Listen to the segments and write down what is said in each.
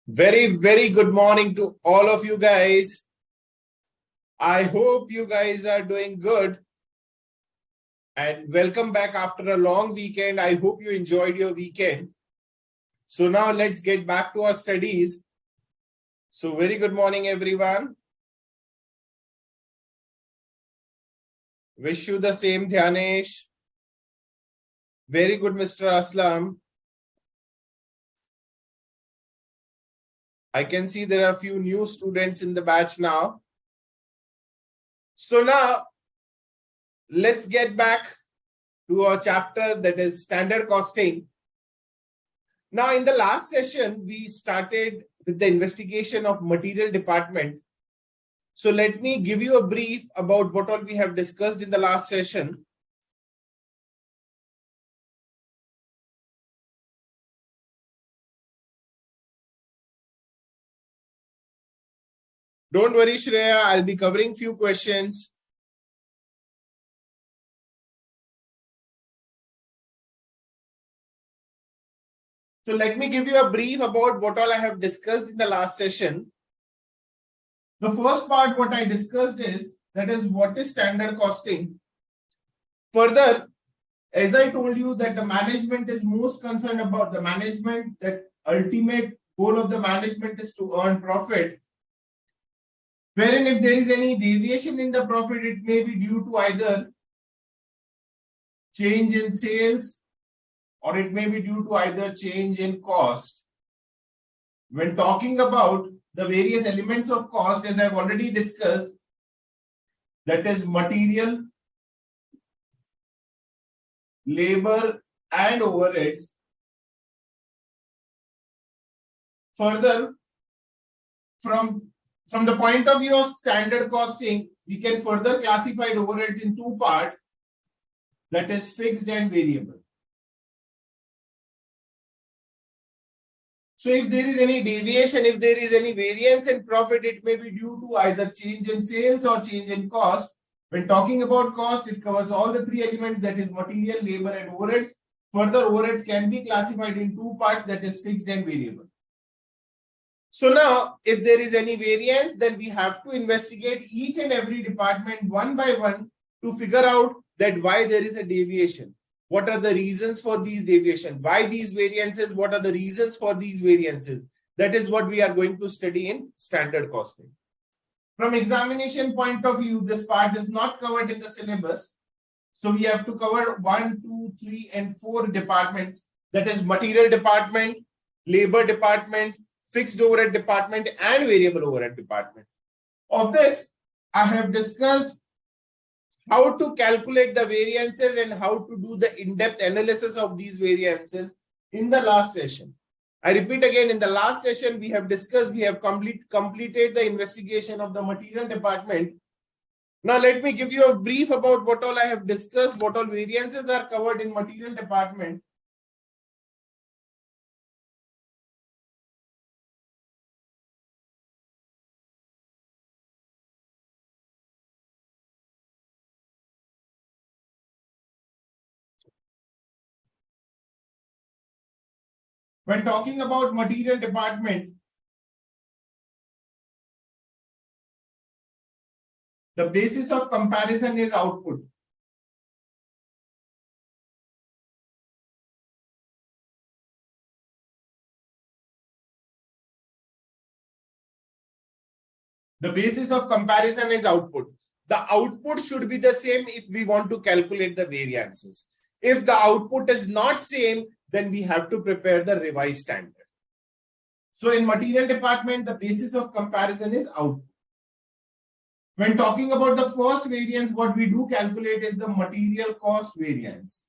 Very good morning to all of you guys. I hope you guys are doing good. And welcome back after a long weekend. I hope you enjoyed your weekend. So now let's get back to our studies. So very good morning, everyone. Wish you the same, Dhyanesh. Very good, Mr. Aslam. I can see there are a few new students in the batch now. So now, let's get back to our chapter, that is standard costing. Now, in the last session, we started with the investigation of material department. So let me give you a brief about what all we have discussed in the last session. Don't worry, Shreya, I'll be covering few questions. So let me give you a brief about what all I have discussed in the last session. The first part, what I discussed is, that is what is standard costing. Further, as I told you that the management is most concerned about the management, that ultimate goal of the management is to earn profit. Wherein if there is any deviation in the profit, it may be due to either change in sales or it may be due to either change in cost. When talking about the various elements of cost, as I've already discussed, that is material, labor, and overheads. Further, from the point of view of standard costing, we can further classify the overheads in two parts, that is fixed and variable. So if there is any deviation, if there is any variance in profit, it may be due to either change in sales or change in cost. When talking about cost, it covers all the three elements, that is material, labor, and overheads. Further, overheads can be classified in two parts, that is fixed and variable. So now, if there is any variance, then we have to investigate each and every department one by one to figure out that why there is a deviation. What are the reasons for these deviations? Why these variances? What are the reasons for these variances? That is what we are going to study in standard costing. From examination point of view, this part is not covered in the syllabus. So we have to cover 1, 2, 3, and 4 departments. That is material department, labor department, fixed overhead department, and variable overhead department. Of this, I have discussed how to calculate the variances and how to do the in-depth analysis of these variances in the last session. I repeat again, in the last session, we have discussed, we have completed the investigation of the material department. Now, let me give you a brief about what all I have discussed, what all variances are covered in material department. When talking about material department, the basis of comparison is output. The basis of comparison is output. The output should be the same if we want to calculate the variances. If the output is not same, then we have to prepare the revised standard. So in material department, the basis of comparison is output. When talking about the first variance, what we do calculate is the material cost variance.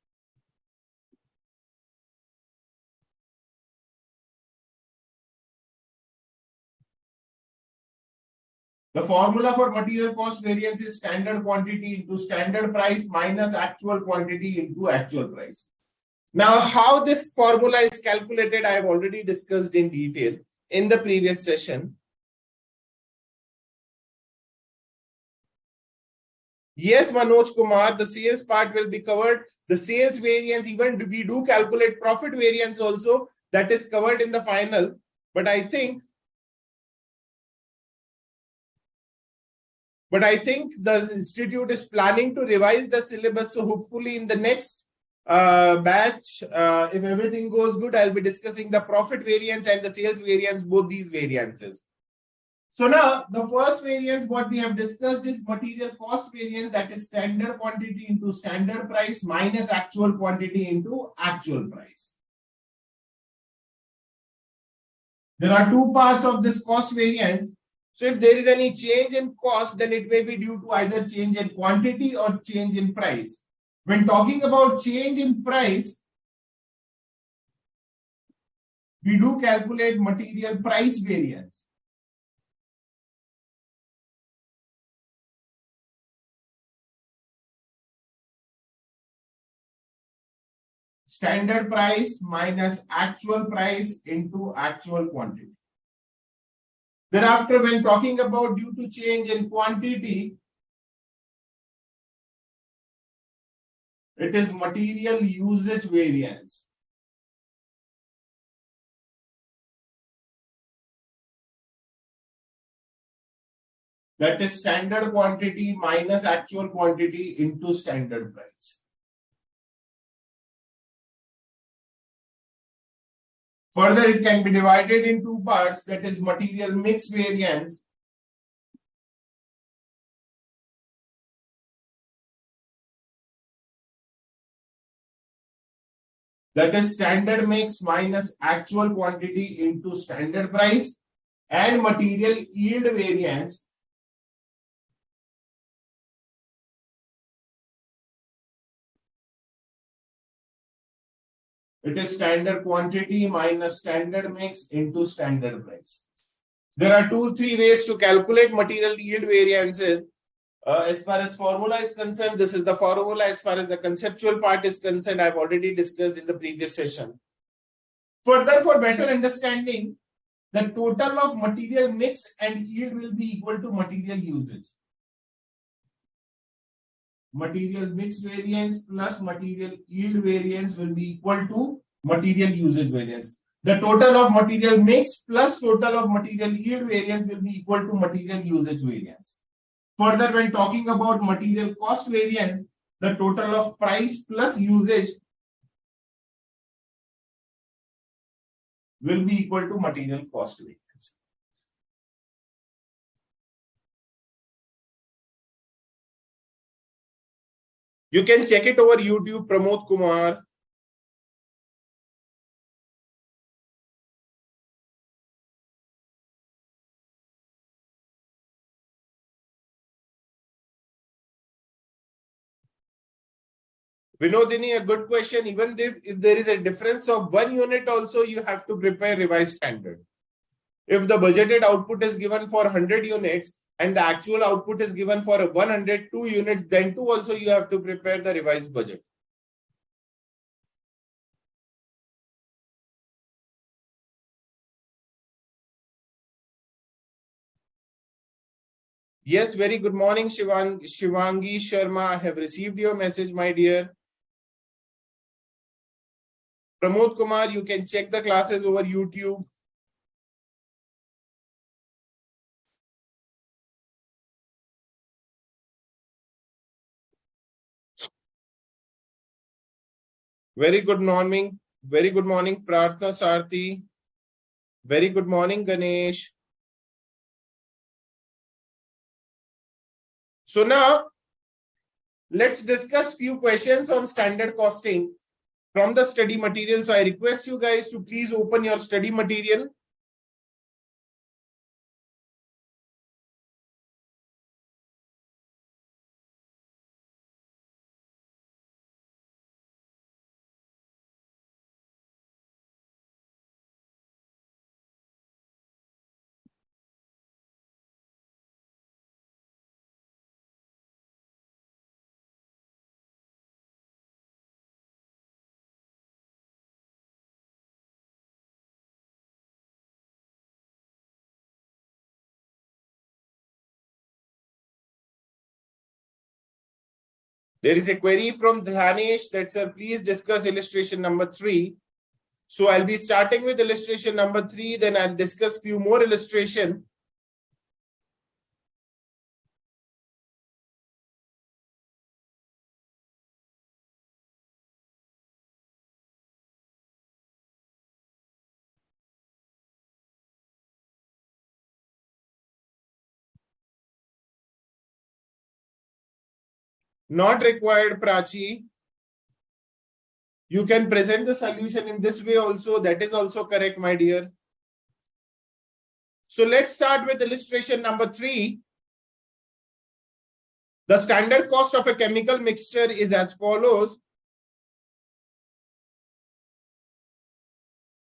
The formula for material cost variance is standard quantity into standard price minus actual quantity into actual price. Now, how this formula is calculated, I have already discussed in detail in the previous session. Yes, Manoj Kumar, the sales part will be covered. The sales variance, even we do calculate profit variance also, that is covered in the final. But I think But I think the institute is planning to revise the syllabus. So hopefully in the next batch, if everything goes good, I'll be discussing the profit variance and the sales variance, both these variances. So now the first variance what we have discussed is material cost variance, that is standard quantity into standard price minus actual quantity into actual price. There are two parts of this cost variance. So if there is any change in cost, then it may be due to either change in quantity or change in price. When talking about change in price, we do calculate material price variance. Standard price minus actual price into actual quantity. Thereafter, when talking about due to change in quantity, it is material usage variance. That is standard quantity minus actual quantity into standard price. Further, it can be divided in two parts, that is material mix variance that is standard mix minus actual quantity into standard price, and material yield variance it is standard quantity minus standard mix into standard price. There are 2-3 ways to calculate material yield variances. As far as formula is concerned, this is the formula. As far as the conceptual part is concerned, I've already discussed in the previous session. Further, for better understanding, the total of material mix and yield will be equal to material usage. Material mix variance plus material yield variance will be equal to material usage variance. The total of material mix plus total of material yield variance will be equal to material usage variance. Further, when talking about material cost variance, the total of price plus usage will be equal to material cost variance. You can check it over YouTube, Pramod Kumar. Vinodini, a good question. Even if there is a difference of 1 unit also, you have to prepare revised standard. If the budgeted output is given for 100 units and the actual output is given for 102 units, then too also you have to prepare the revised budget. Yes, very good morning, Shivangi Sharma. I have received your message, my dear. Pramod Kumar, you can check the classes over YouTube. Very good morning, Prarthna Sarthi. Very good morning, Ganesh. So now, let's discuss few questions on standard costing from the study material. So I request you guys to please open your study material. There is a query from Dhanesh that, sir, please discuss illustration number 3. So I'll be starting with illustration number 3, then I'll discuss few more illustration. Not required, Prachi. You can present the solution in this way also. That is also correct, my dear. So let's start with illustration number 3. The standard cost of a chemical mixture is as follows.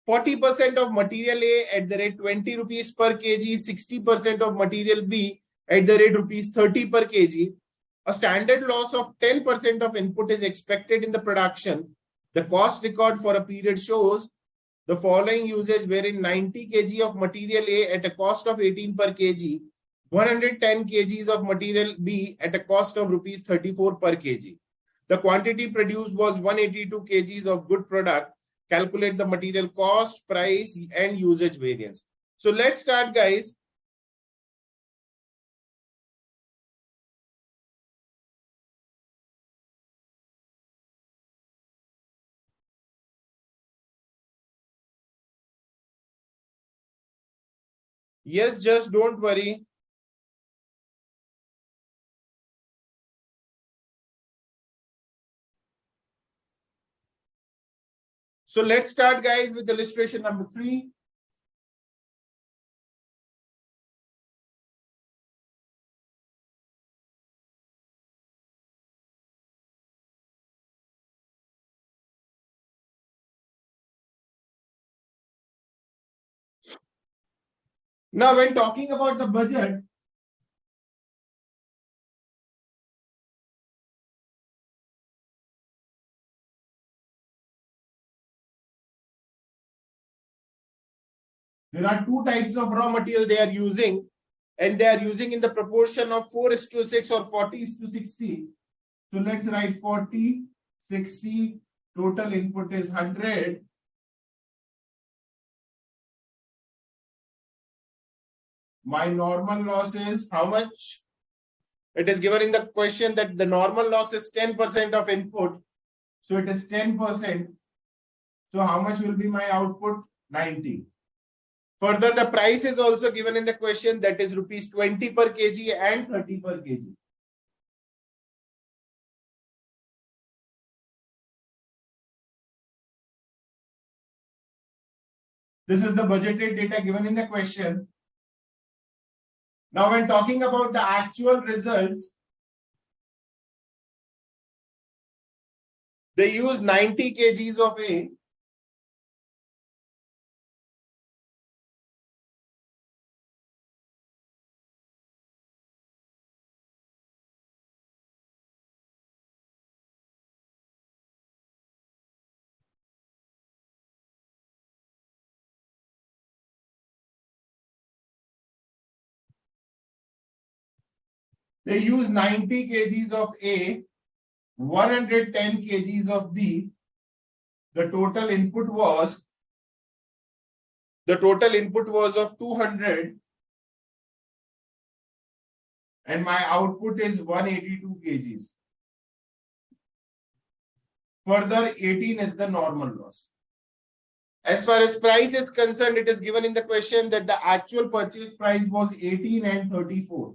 40% of material A at the rate 20 rupees per kg, 60% of material B at the rate rupees 30 per kg. A standard loss of 10% of input is expected in the production. The cost record for a period shows the following usage wherein 90 kg of material A at a cost of 18 per kg, 110 kgs of material B at a cost of rupees 34 per kg. The quantity produced was 182 kgs of good product. Calculate the material cost, price, and usage variance. So let's start, guys. Yes, just don't worry. So let's start, guys, with illustration number 3. Now, when talking about the budget, there are 2 types of raw material they are using, and they are using in the proportion of 4:6 or 40:60. So let's write 40, 60, total input is 100. My normal loss is how much? It is given in the question that the normal loss is 10% of input. So it is 10%. So how much will be my output? 90. Further, the price is also given in the question, that is rupees 20 per kg and 30 per kg. This is the budgeted data given in the question. Now, when talking about the actual results, they use 90 kgs of A. They use 90 kgs of A, 110 kgs of B. The total input was of 200, and my output is 182 kgs. Further, 18 is the normal loss. As far as price is concerned, it is given in the question that the actual purchase price was 18 and 34.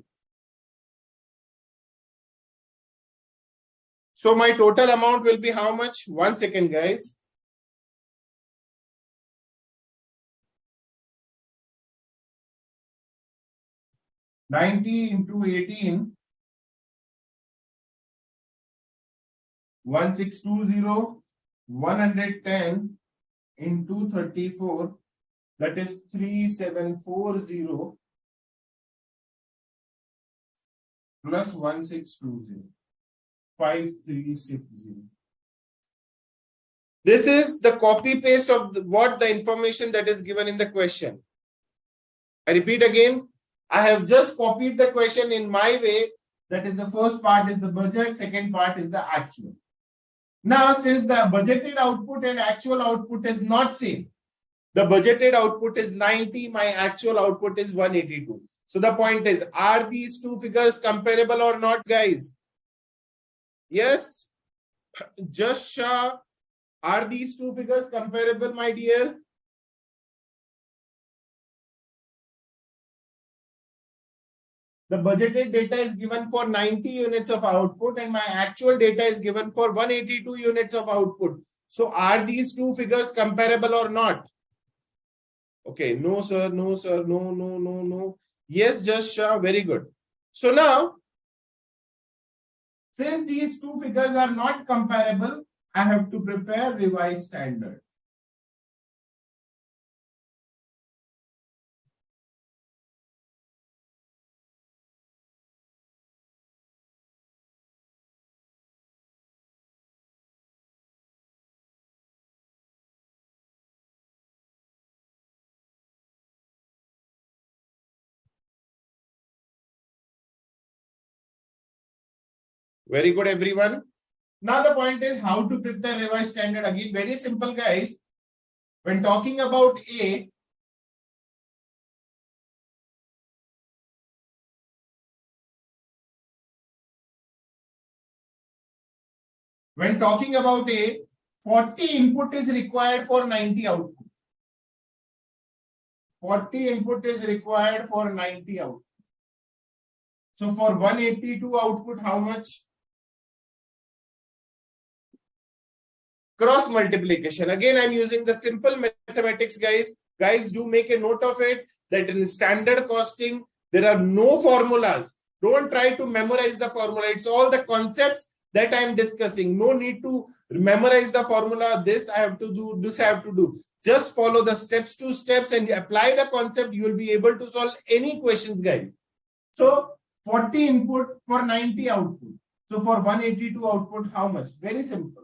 So my total amount will be how much? 1 second, guys. $90 into 18, 1620, 110 into 34, that is 3740 plus 1620, 5360. This is the copy paste of what the information that is given in the question. I repeat again, I have just copied the question in my way. That is, the first part is the budget, second part is the actual. Now, since the budgeted output and actual output is not same, the budgeted output is 90, my actual output is 182. So the point is, are these two figures comparable or not, guys? Yes? Just Shah, are these two figures comparable, my dear? the budgeted data is given for 90 units of output and my actual data is given for 182 units of output. So are these two figures comparable or not? Okay, no sir, no sir, no. Yes, just very good. So now, since these two figures are not comparable, I have to prepare revised standard. Very good, everyone. Now the point is how to prepare revised standard. Again, very simple, guys. When talking about A, when talking about A, 40 input is required for 90 output. 40 input is required for 90 output. So for 182 output, how much? Cross multiplication. Again, I'm using the simple mathematics, guys. Guys, do make a note of it that in standard costing, there are no formulas. Don't try to memorize the formula. It's all the concepts that I'm discussing. No need to memorize the formula. This I have to do, this I have to do. Just follow the steps, 2 steps, and apply the concept. You will be able to solve any questions, guys. So 40 input for 90 output. So for 182 output, how much? Very simple.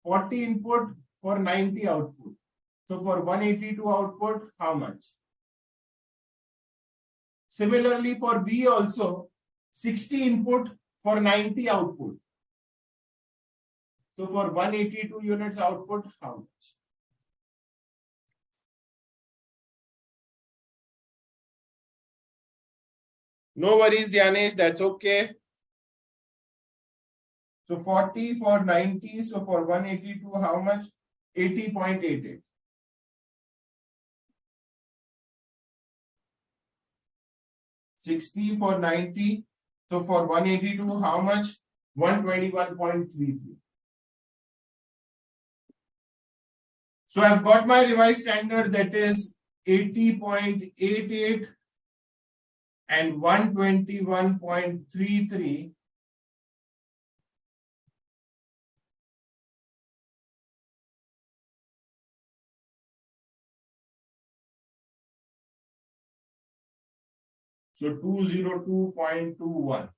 40 input for 90 output. So for 182 output, how much? Similarly for B also, 60 input for 90 output. So for 182 units output, how much? No worries, Dhyanesh, that's okay. So 40 for 90, so for 182, how much? 80.88. $60 for 90, so for 182, how much? 121.33. So I've got my revised standard, that is 80.88 and 121.33. So 202.21.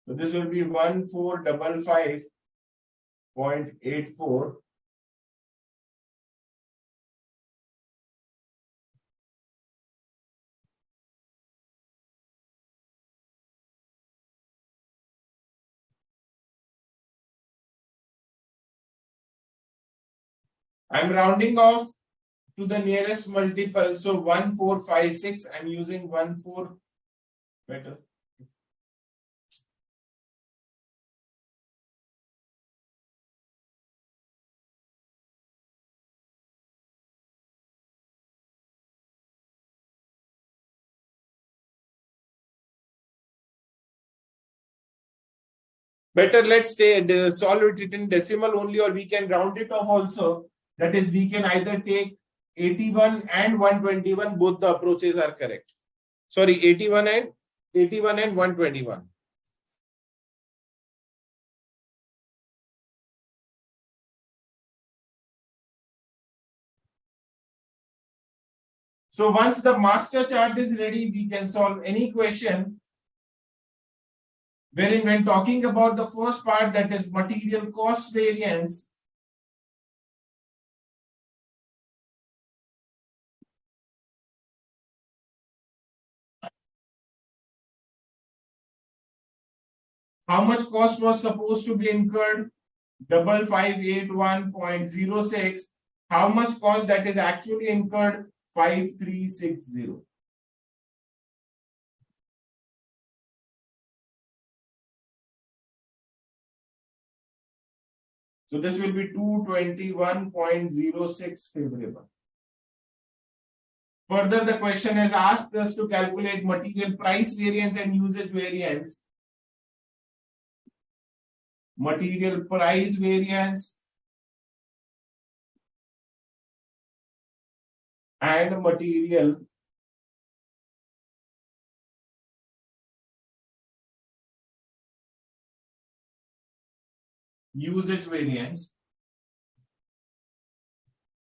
So this will be 1455.84. I'm rounding off to the nearest multiple. So 1456. I'm using 14 better. Better, let's solve it in decimal only, or we can round it off also. That is, we can either take 81 and 121. Both the approaches are correct. Sorry, 81 and 121. So once the master chart is ready, we can solve any question. Wherein when talking about the first part, that is material cost variance, how much cost was supposed to be incurred? 5581.06. How much cost that is actually incurred? 5360. So this will be 221.06 favorable. Further, the question has asked us to calculate material price variance and usage variance. Material price variance and material usage variance.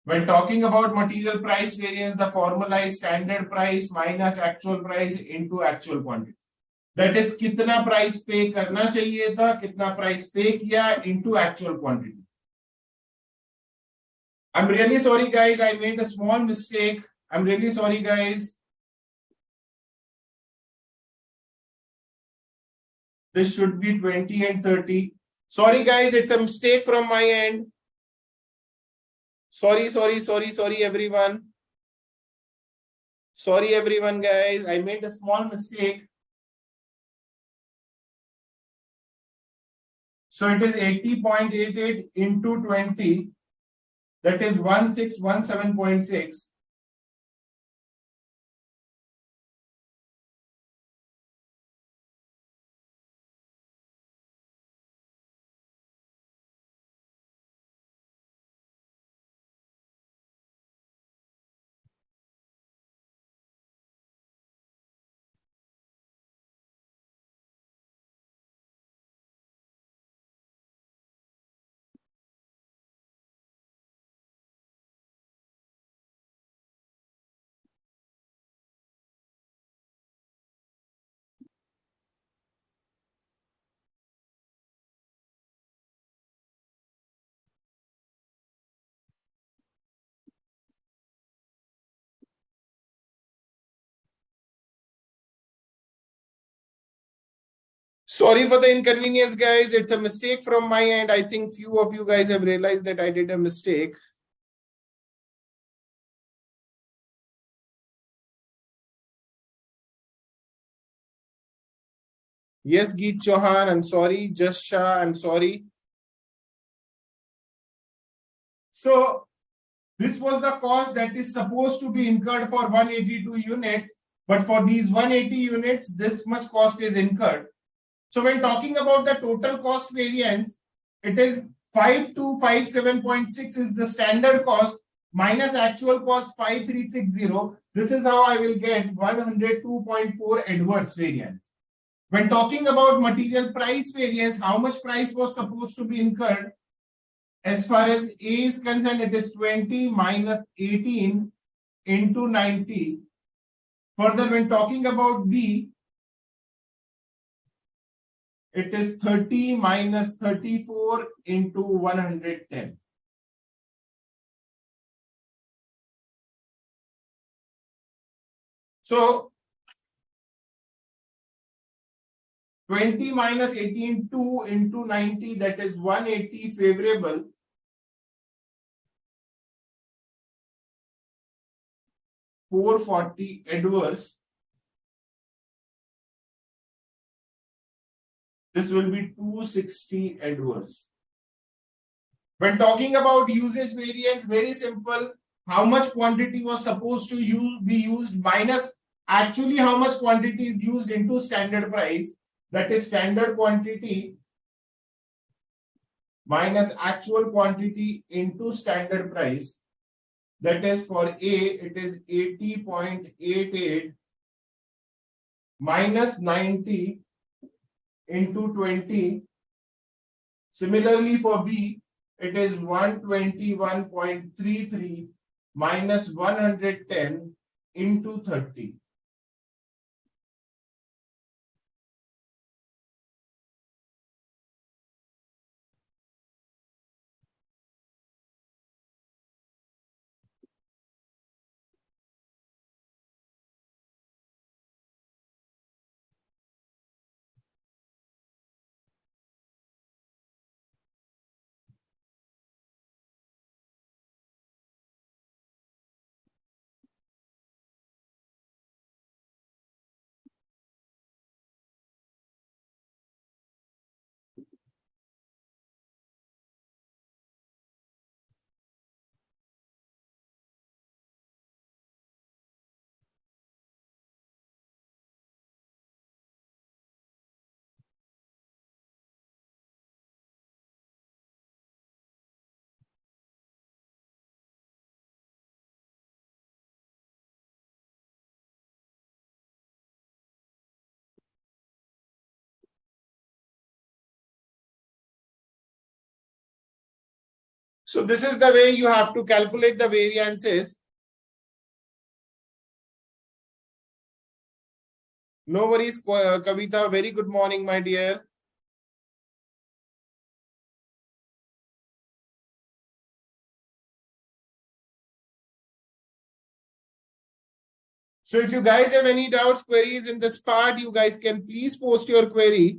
When talking about material price variance, the formula is standard price minus actual price into actual quantity. That is कितना price pay करना चाहिए था, कितना price pay किया into actual quantity. I'm really sorry guys, I made a small mistake. I'm really sorry guys. This should be 20 and 30. Sorry guys, it's a mistake from my end. Sorry everyone. Sorry everyone guys, I made a small mistake. So it is 80.88 into 20. That is 1617.6. Sorry for the inconvenience, guys. It's a mistake from my end. I think few of you guys have realized that I did a mistake. Yes, Geet Chauhan, I'm sorry. Just Shah, I'm sorry. So this was the cost that is supposed to be incurred for 182 units. But for these 180 units, this much cost is incurred. So when talking about the total cost variance, it is 5257.6 is the standard cost minus actual cost 5360. This is how I will get 102.4 adverse variance. When talking about material price variance, how much price was supposed to be incurred? As far as A is concerned, it is 20 minus 18 into 90. Further, when talking about B, it is 30 minus 34 into 110. So 20 minus 18, 2 into 90, that is 180 favorable. 440 adverse. This will be 260 adverse. When talking about usage variance, very simple. How much quantity was supposed to be used minus actually how much quantity is used into standard price. That is standard quantity minus actual quantity into standard price. That is for A, it is 80.88 minus 90 into 20. Similarly for B, it is 121.33 minus 110 into 30. So this is the way you have to calculate the variances. No worries, Kavita. Very good morning, my dear. So if you guys have any doubts, queries in this part, you guys can please post your query.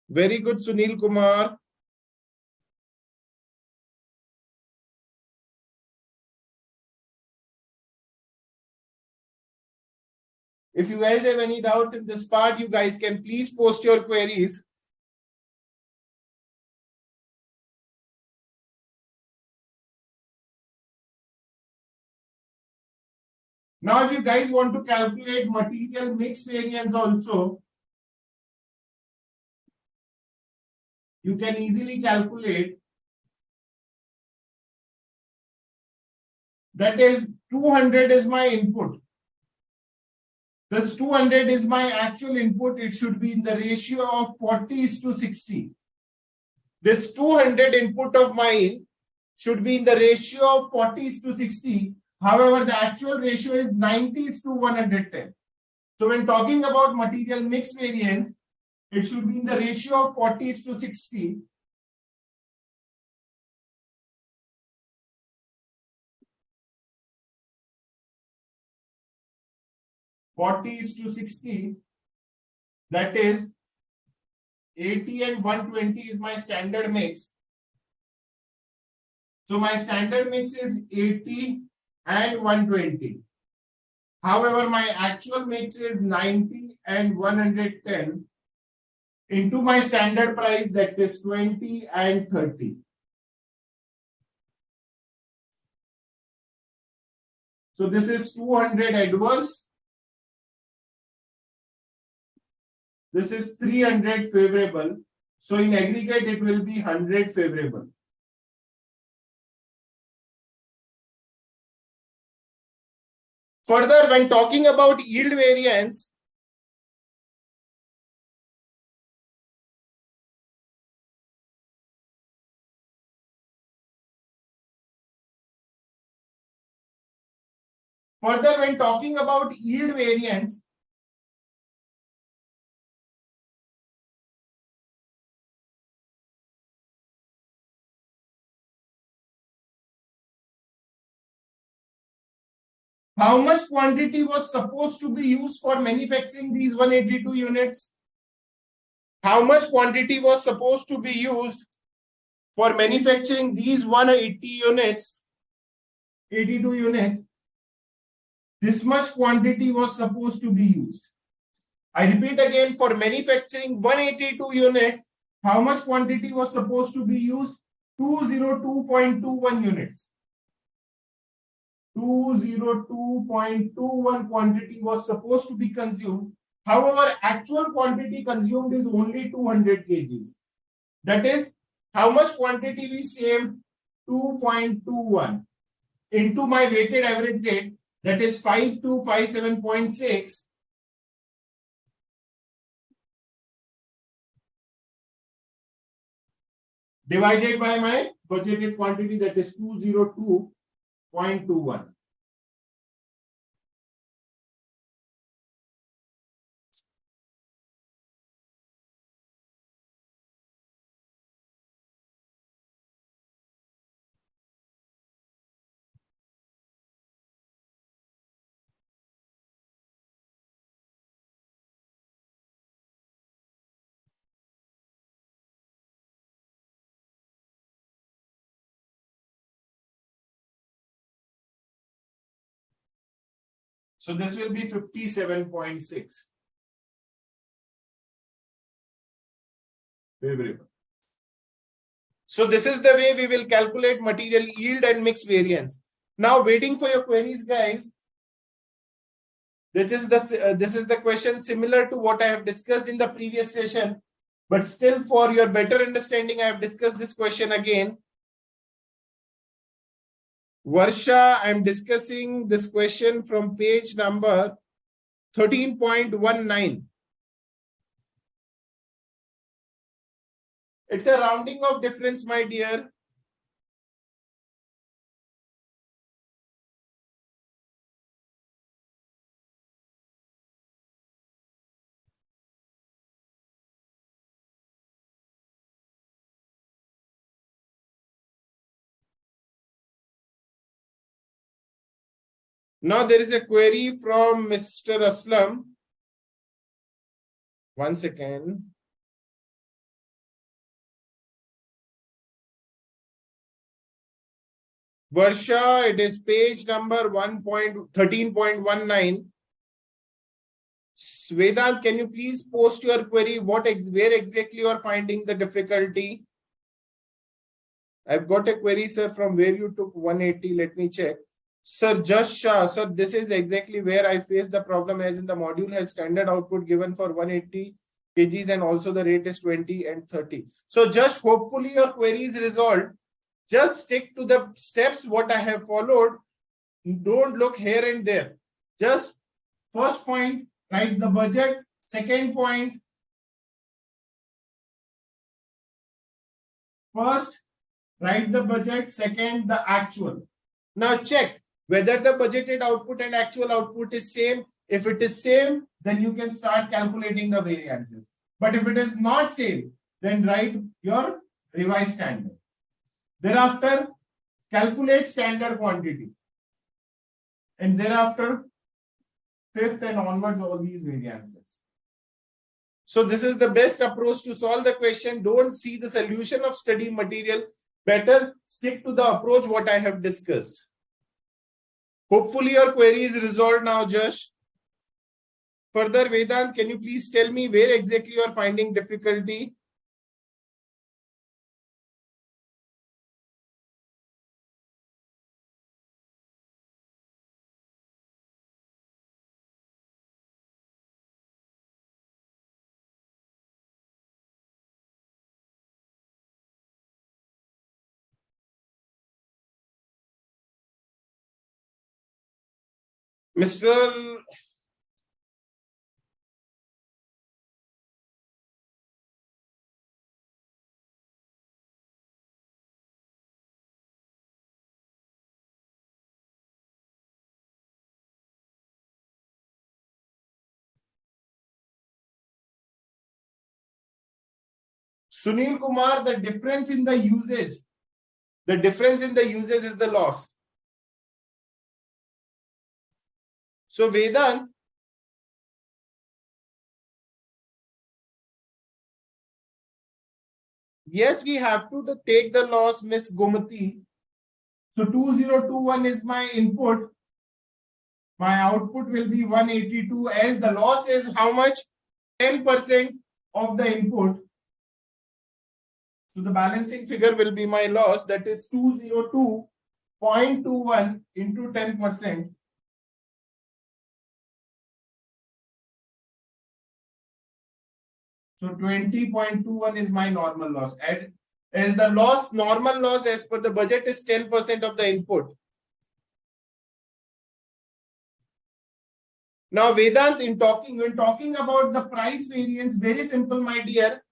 Very good, Sunil Kumar. If you guys have any doubts in this part, you guys can please post your queries. Now, if you guys want to calculate material mix variance also, you can easily calculate. That is 200 is my input. This 200 is my actual input. It should be in the ratio of 40:60. This 200 input of mine should be in the ratio of 40:60. However, the actual ratio is 90:110. So when talking about material mix variance, it should be in the ratio of 40:60. That is 80 and 120 is my standard mix. So my standard mix is 80 and 120. However, my actual mix is 90 and 110 into my standard price, that is 20 and 30. So this is 200 adverse. This is 300 favorable. So in aggregate, it will be 100 favorable. Further, when talking about yield variance, how much quantity was supposed to be used for manufacturing these 182 units? How much quantity was supposed to be used for manufacturing these 180 units, 82 units? This much quantity was supposed to be used. I repeat again, for manufacturing 182 units, how much quantity was supposed to be used? 202.21 units. 202.21 quantity was supposed to be consumed. However, actual quantity consumed is only 200 kgs. That is, how much quantity we saved? 2.21 into my weighted average rate, that is 5257.6. Divided by my budgeted quantity, that is 202.21. So this will be 57.6. Favorable. So this is the way we will calculate material yield and mix variance. Now waiting for your queries, guys. This is the question similar to what I have discussed in the previous session, but still for your better understanding, I have discussed this question again. Varsha, I'm discussing this question from page number 13.19. It's a rounding of difference, my dear. Now there is a query from Mr. Aslam. One second. Varsha, it is page number 13.19. Vedant, can you please post your query? Where exactly you are finding the difficulty? I've got a query, sir, from where you took 180. Let me check. Sir, Just Shah, sir, this is exactly where I face the problem, as in the module has standard output given for 180 kgs and also the rate is 20 and 30. So just hopefully your query is resolved. Just stick to the steps what I have followed. Don't look here and there. Just first point, write the budget. Second point, first, write the budget. Second, the actual. Now check whether the budgeted output and actual output is same. If it is same, then you can start calculating the variances. But if it is not same, then write your revised standard. Thereafter, calculate standard quantity. And thereafter, fifth and onwards, all these variances. So this is the best approach to solve the question. Don't see the solution of study material. Better stick to the approach what I have discussed. Hopefully your query is resolved now, Josh. Further, Vedant, can you please tell me where exactly you are finding difficulty? Mr. Sunil Kumar, the difference in the usage is the loss. So Vedant, yes, we have to take the loss, Miss Gomati. So 2021 is my input. My output will be 182, as the loss is how much? 10% of the input. So the balancing figure will be my loss, that is 202.21 into 10%. So 20.21 is my normal loss. And as the normal loss as per the budget is 10% of the input. Now Vedant, when talking about the price variance, very simple, my dear.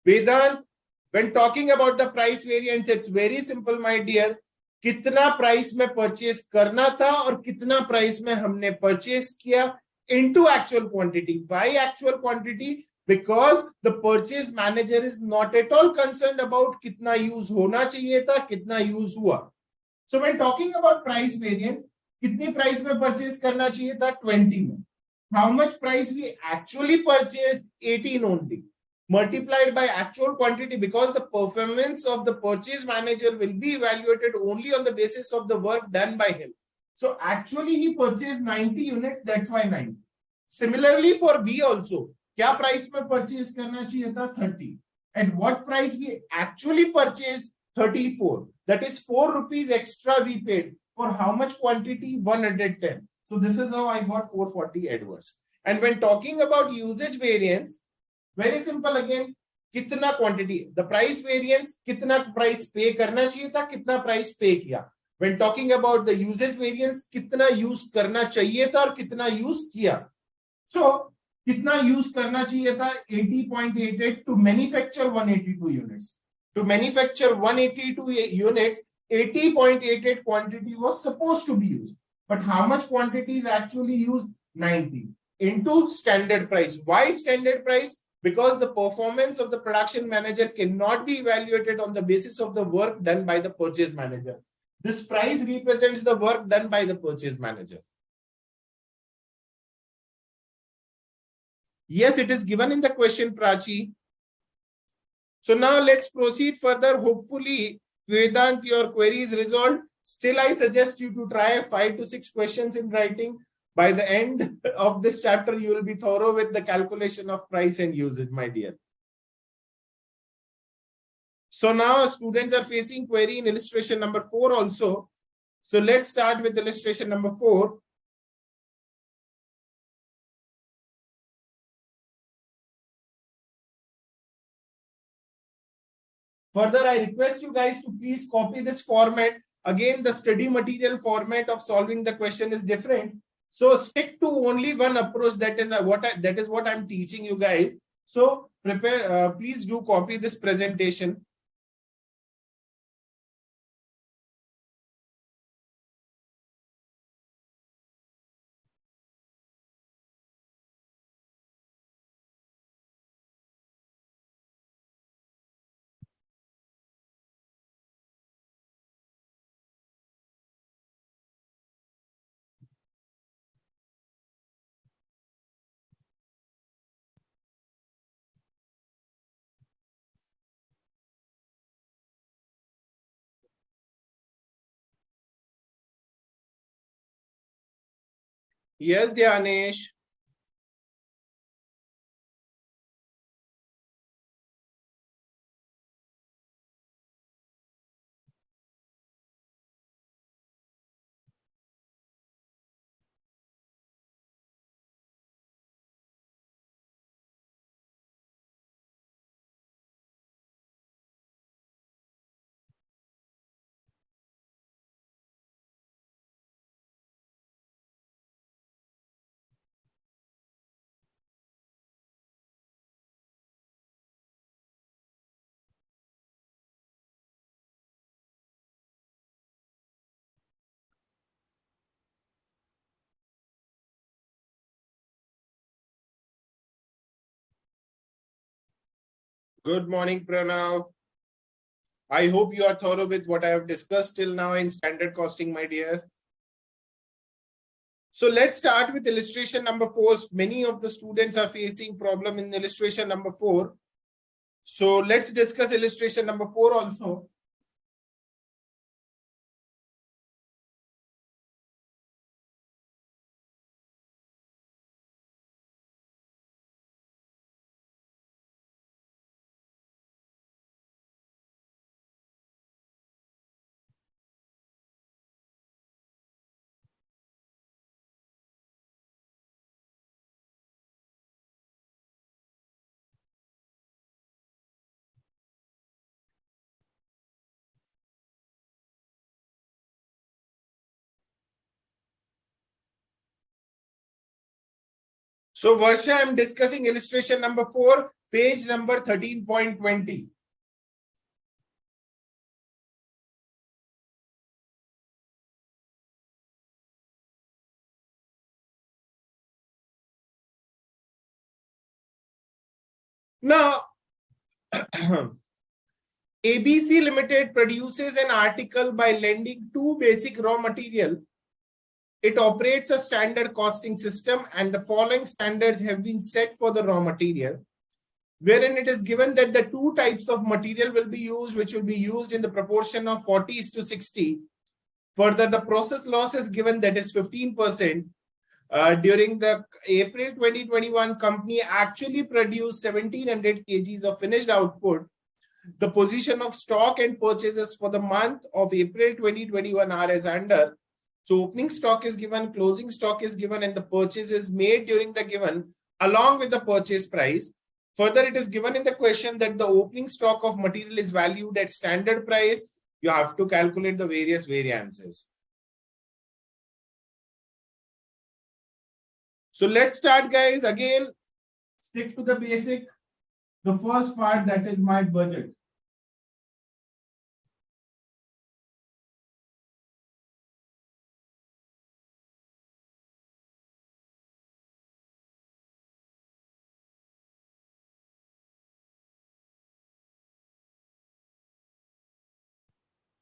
Vedant, when talking about the price variance, it's very simple, my dear. कितना price में purchase करना था और कितना price में हमने purchase किया into actual quantity. Why actual quantity? Because the purchase manager is not at all concerned about कितना use होना चाहिए था, कितना use हुआ. So when talking about price variance, कितनी price में purchase करना चाहिए था? 20 में. How much price we actually purchased? 18 only. Multiplied by actual quantity, because the performance of the purchase manager will be evaluated only on the basis of the work done by him. So actually he purchased 90 units, that's why 90. Similarly for B also, क्या price में purchase करना चाहिए था? 30. At what price we actually purchased? 34. That is 4 rupees extra we paid. For how much quantity? 110. So this is how I got 440 adverse. And when talking about usage variance, very simple again, कितना quantity, the price variance कितना price पे करना चाहिए था, कितना price पे किया. When talking about the usage variance, कितना यूज करना चाहिए था और कितना यूज किया. So कितना यूज करना चाहिए था, 80.88 to manufacture 182 units. To manufacture 182 units, 80.88 quantity was supposed to be used. But how much quantity is actually used? 90 into standard price. Why standard price? Because the performance of the production manager cannot be evaluated on the basis of the work done by the purchase manager. This price represents the work done by the purchase manager. Yes, it is given in the question, Prachi. So now let's proceed further. Hopefully, Vedant, your query is resolved. Still, I suggest you to try 5 to 6 questions in writing. By the end of this chapter, you will be thorough with the calculation of price and usage, my dear. So now students are facing query in illustration number 4 also. So let's start with illustration number 4. Further, I request you guys to please copy this format. Again, the study material format of solving the question is different. So stick to only one approach. That is what I'm teaching you guys. So prepare. Please do copy this presentation. Yes, Dhyanesh. Good morning, Pranav. I hope you are thorough with what I have discussed till now in standard costing, my dear. So let's start with illustration number 4. Many of the students are facing problem in illustration number 4. So let's discuss illustration number 4 also. So Varsha, I'm discussing illustration number 4, page number 13.20. Now, ABC Limited produces an article by lending 2 basic raw material. It operates a standard costing system, and the following standards have been set for the raw material, wherein it is given that the 2 types of material will be used, which will be used in the proportion of 40:60. Further, the process loss is given, that is 15%. During the April 2021, company actually produced 1700 kgs of finished output. The position of stock and purchases for the month of April 2021 are as under. So opening stock is given, closing stock is given, and the purchase is made during the given along with the purchase price. Further, it is given in the question that the opening stock of material is valued at standard price. You have to calculate the various variances. So let's start, guys. Again, stick to the basic. The first part, that is my budget.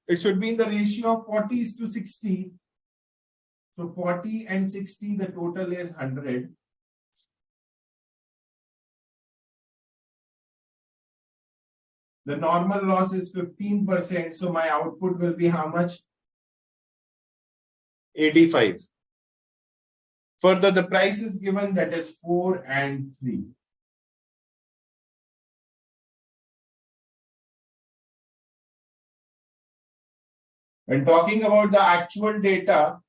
It should be in the ratio of 40:60. So 40 and 60, the total is 100. The normal loss is 15%. So my output will be how much? 85. Further, the price is given, that is 4 and 3. When talking about the actual data,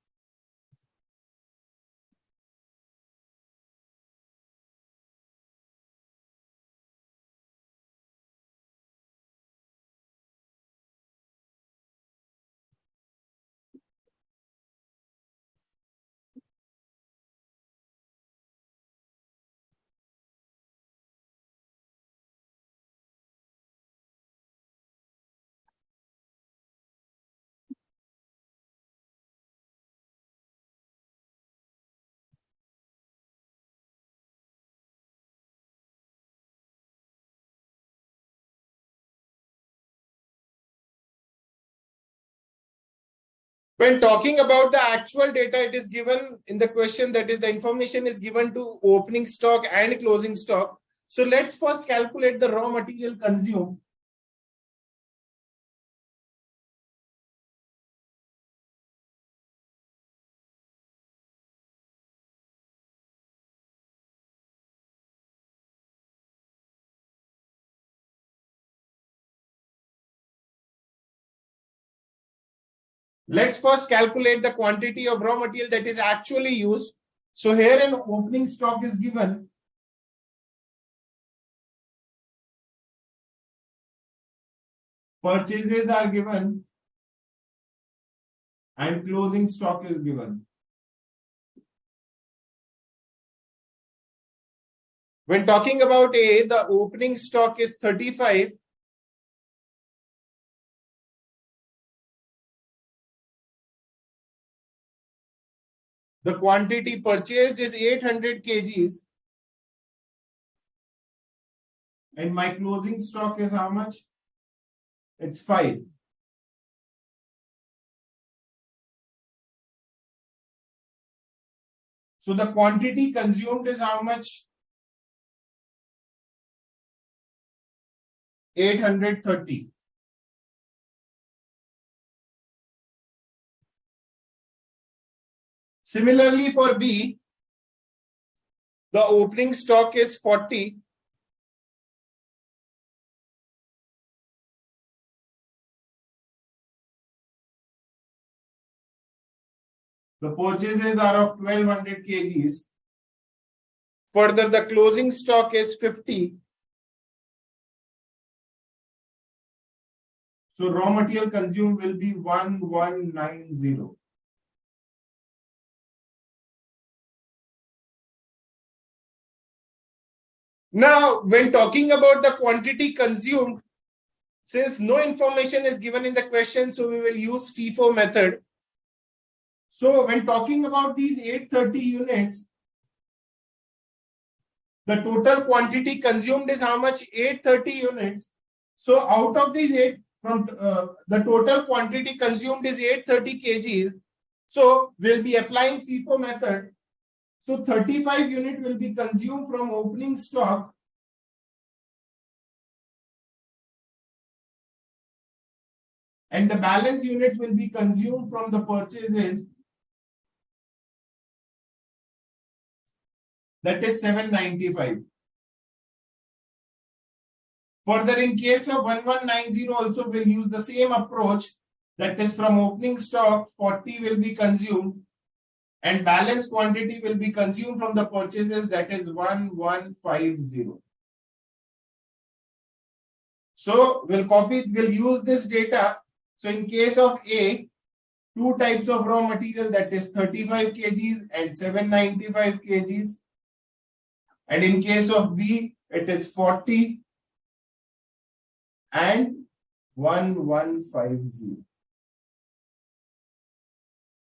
when talking about the actual data, it is given in the question, that is the information is given to opening stock and closing stock. So let's first calculate the raw material consumed. Let's first calculate the quantity of raw material that is actually used. So here an opening stock is given. Purchases are given. And closing stock is given. When talking about A, the opening stock is 35. The quantity purchased is 800 kgs. And my closing stock is how much? It's 5. So the quantity consumed is how much? 830. Similarly, for B, the opening stock is 40. The purchases are of 1200 kgs. Further, the closing stock is 50. So raw material consumed will be 1190. Now, when talking about the quantity consumed, since no information is given in the question, so we will use FIFO method. So when talking about these 830 units, the total quantity consumed is how much? 830 units. So out of these the total quantity consumed is 830 kgs. So we'll be applying FIFO method. So 35 unit will be consumed from opening stock. And the balance units will be consumed from the purchases. That is 795. Further, in case of 1190 also, we'll use the same approach. That is, from opening stock, 40 will be consumed. And balance quantity will be consumed from the purchases, that is 1150. So we'll use this data. So in case of A, two types of raw material, that is 35 kgs and 795 kgs. And in case of B, it is 40 and 1150.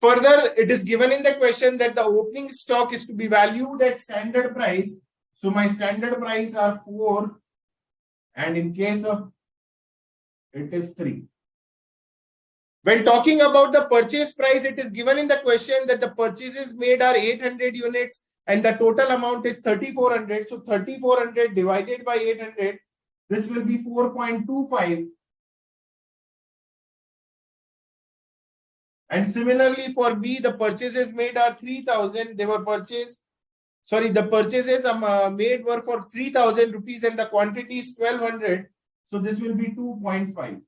Further, it is given in the question that the opening stock is to be valued at standard price. So my standard price are 4, and in case of it is 3. When talking about the purchase price, it is given in the question that the purchases made are 800 units and the total amount is 3400. So 3400 divided by 800, this will be 4.25. And similarly for B, the purchases made are 3000. They were purchased. Sorry, the purchases made were for 3000 rupees and the quantity is 1200. So this will be 2.5.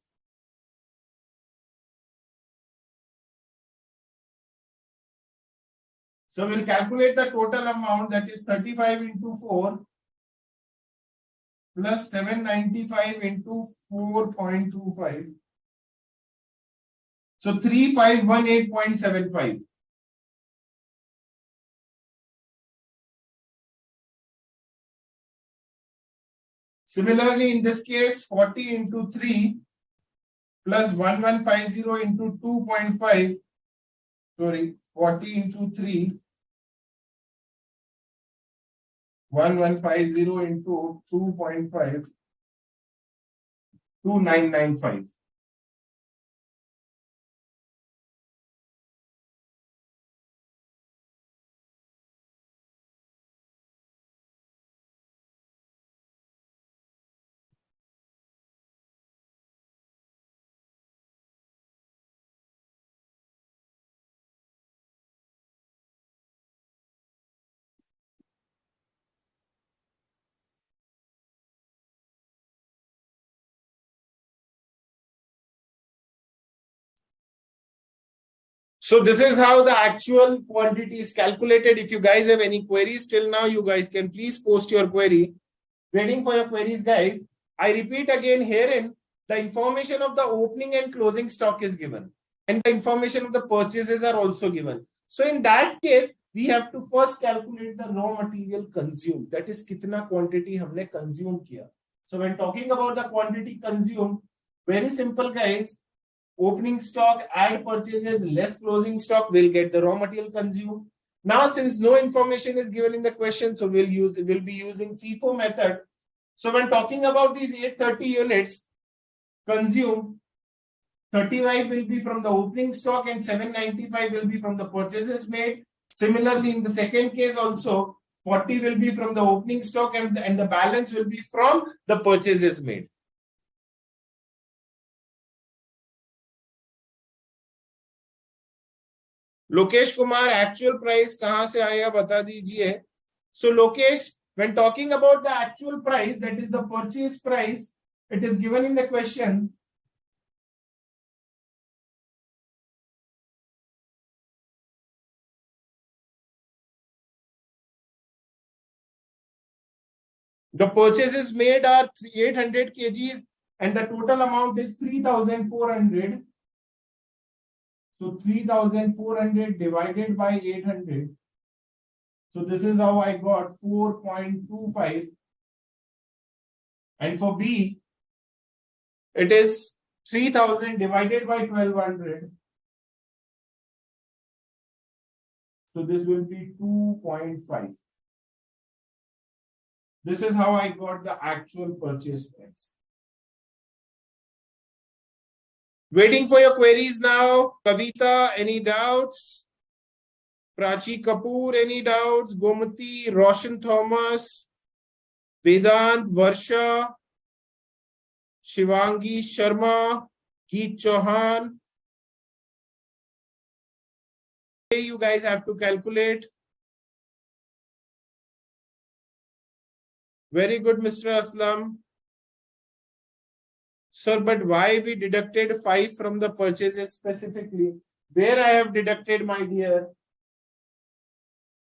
So we'll calculate the total amount, that is 35 into 4 plus 795 into 4.25. So 3518.75. Similarly, in this case, 40 into 3 plus 1150 into 2.5. Sorry, 40 into 3. 1150 into 2.5. 2995. So this is how the actual quantity is calculated. If you guys have any queries till now, you guys can please post your query. Waiting for your queries, guys. I repeat again, herein the information of the opening and closing stock is given, and the information of the purchases are also given. So in that case, we have to first calculate the raw material consumed. That is, kitna quantity हमने consume किया. So when talking about the quantity consumed, very simple, guys. Opening stock, add purchases, less closing stock, will get the raw material consumed. Now, since no information is given in the question, so we'll be using FIFO method. So when talking about these 830 units consumed, 35 will be from the opening stock and 795 will be from the purchases made. Similarly, in the second case also, 40 will be from the opening stock and the balance will be from the purchases made. Lokesh Kumar, actual price कहाँ से आया बता दीजिए. So Lokesh, when talking about the actual price, that is the purchase price, it is given in the question. The purchases made are 800 kgs and the total amount is 3400. So 3400 divided by 800. So this is how I got 4.25. And for B, it is 3000 divided by 1200. So this will be 2.5. This is how I got the actual purchase price. Waiting for your queries now. Kavita, any doubts? Prachi Kapoor, any doubts? Gomati, Roshan Thomas, Vedant, Varsha, Shivangi Sharma, Geet Chauhan. You guys have to calculate. Very good, Mr. Aslam. Sir, but why we deducted 5 from the purchases specifically? Where I have deducted, my dear?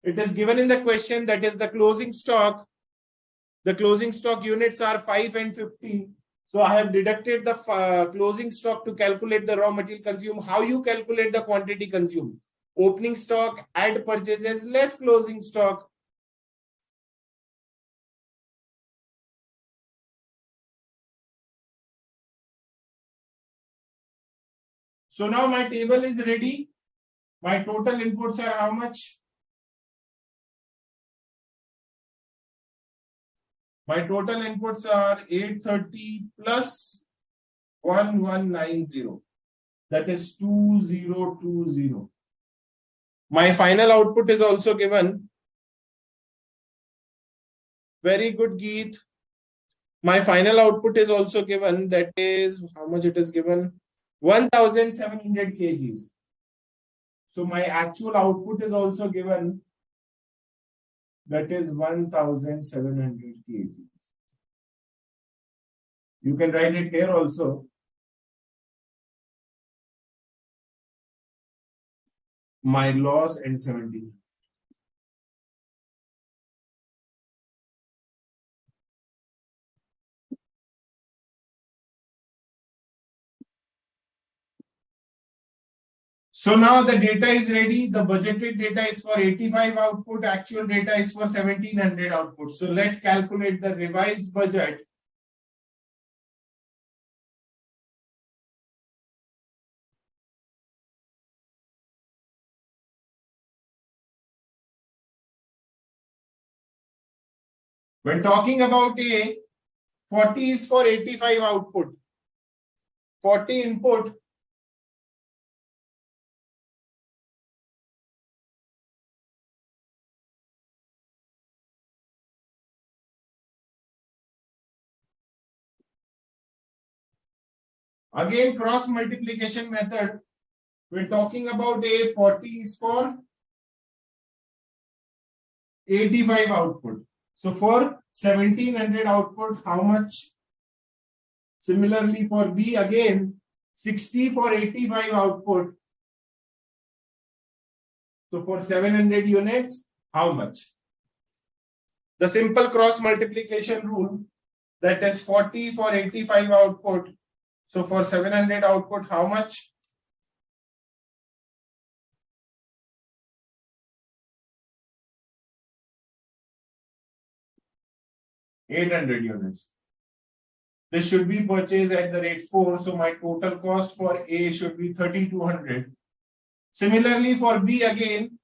It is given in the question, that is the closing stock. The closing stock units are 5 and 50. So I have deducted the closing stock to calculate the raw material consumed. How you calculate the quantity consumed? Opening stock, add purchases, less closing stock. So now my table is ready. My total inputs are how much? My total inputs are 830 plus 1190. That is 2020. My final output is also given. Very good, Geet. My final output is also given. That is how much it is given? 1700 kgs. So my actual output is also given. That is 1700 kgs. You can write it here also. My loss and 17. So now the data is ready. The budgeted data is for 85 output. Actual data is for 1700 output. So let's calculate the revised budget. When talking about A, 40 is for 85 output. 40 input. Again, cross multiplication method. When talking about A, 40 is for 85 output. So for 1700 output, how much? Similarly for B, again, 60 for 85 output. So for 700 units, how much? The simple cross multiplication rule, that is 40 for 85 output. So for 700 output, how much? $800 units. This should be purchased at the rate 4. So my total cost for A should be 3200. Similarly for B again,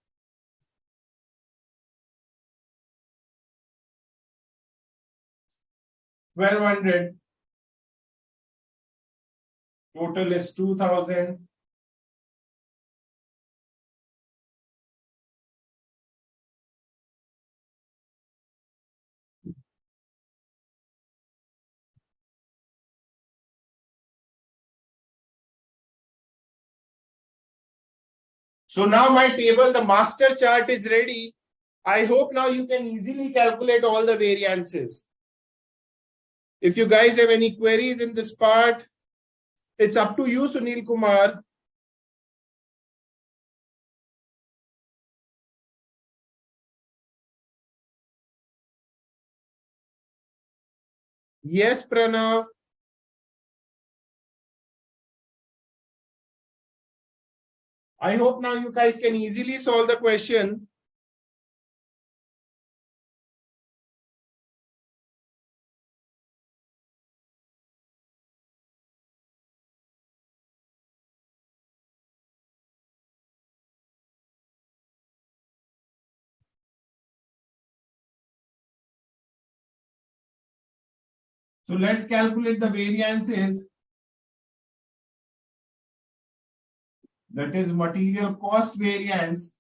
$1,200. Total is 2000. So now my table, the master chart is ready. I hope now you can easily calculate all the variances. If you guys have any queries in this part, it's up to you, Sunil Kumar. Yes, Pranav. I hope now you guys can easily solve the question. So let's calculate the variances. That is material cost variance.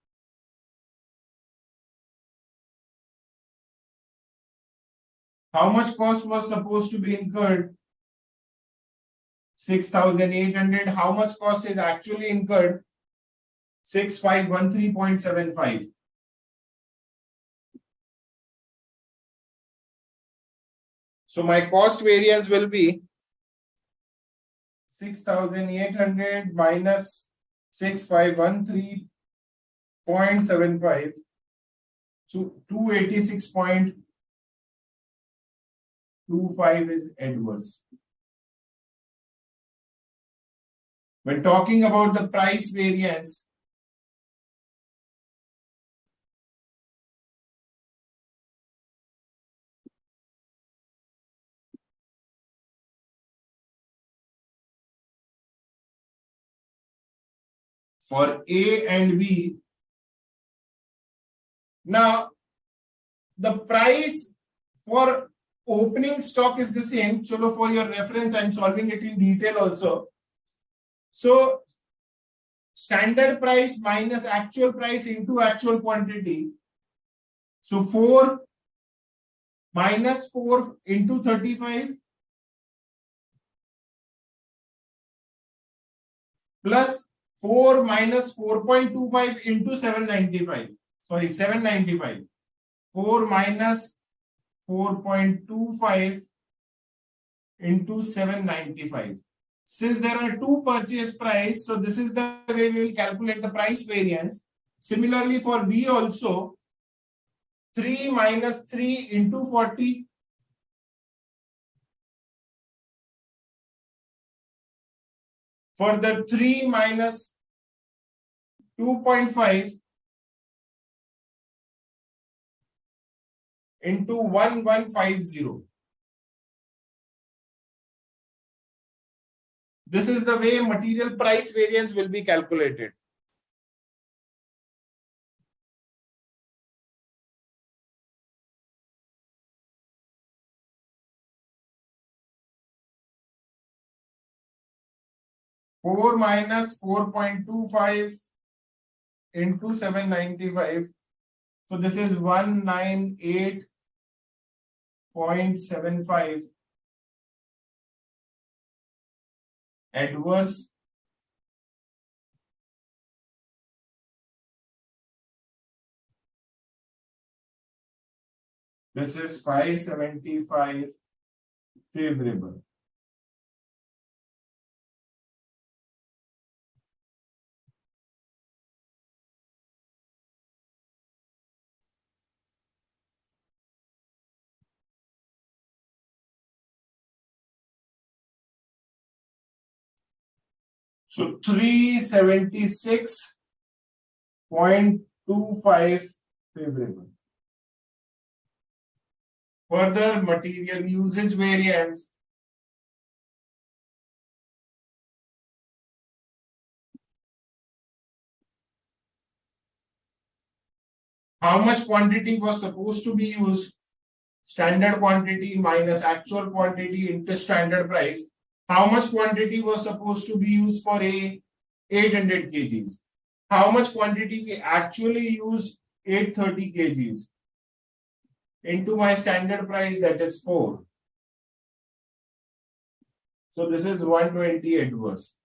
How much cost was supposed to be incurred? 6,800. How much cost is actually incurred? 6513.75. So my cost variance will be 6,800 minus 6513.75. So 286.25 is adverse. When talking about the price variance, for A and B, now the price for opening stock is the same. Chalo, for your reference, I'm solving it in detail also. So standard price minus actual price into actual quantity. So 4 minus 4 into 35 plus 4 minus 4.25 into 795. Sorry, 795. 4 minus 4.25 into 795. Since there are two purchase price, so this is the way we will calculate the price variance. Similarly for B also, 3 minus 3 into 40. Further 3 minus 2.5 into 1150. This is the way material price variance will be calculated. Four minus 4.25 into 795. So this is 198.75 adverse. This is 575 favorable. So 376.25 favorable. Further material usage variance. How much quantity was supposed to be used? Standard quantity minus actual quantity into standard price. How much quantity was supposed to be used for A? 800 kgs. How much quantity we actually used? 830 kgs. Into my standard price, that is 4. So this is 120 adverse.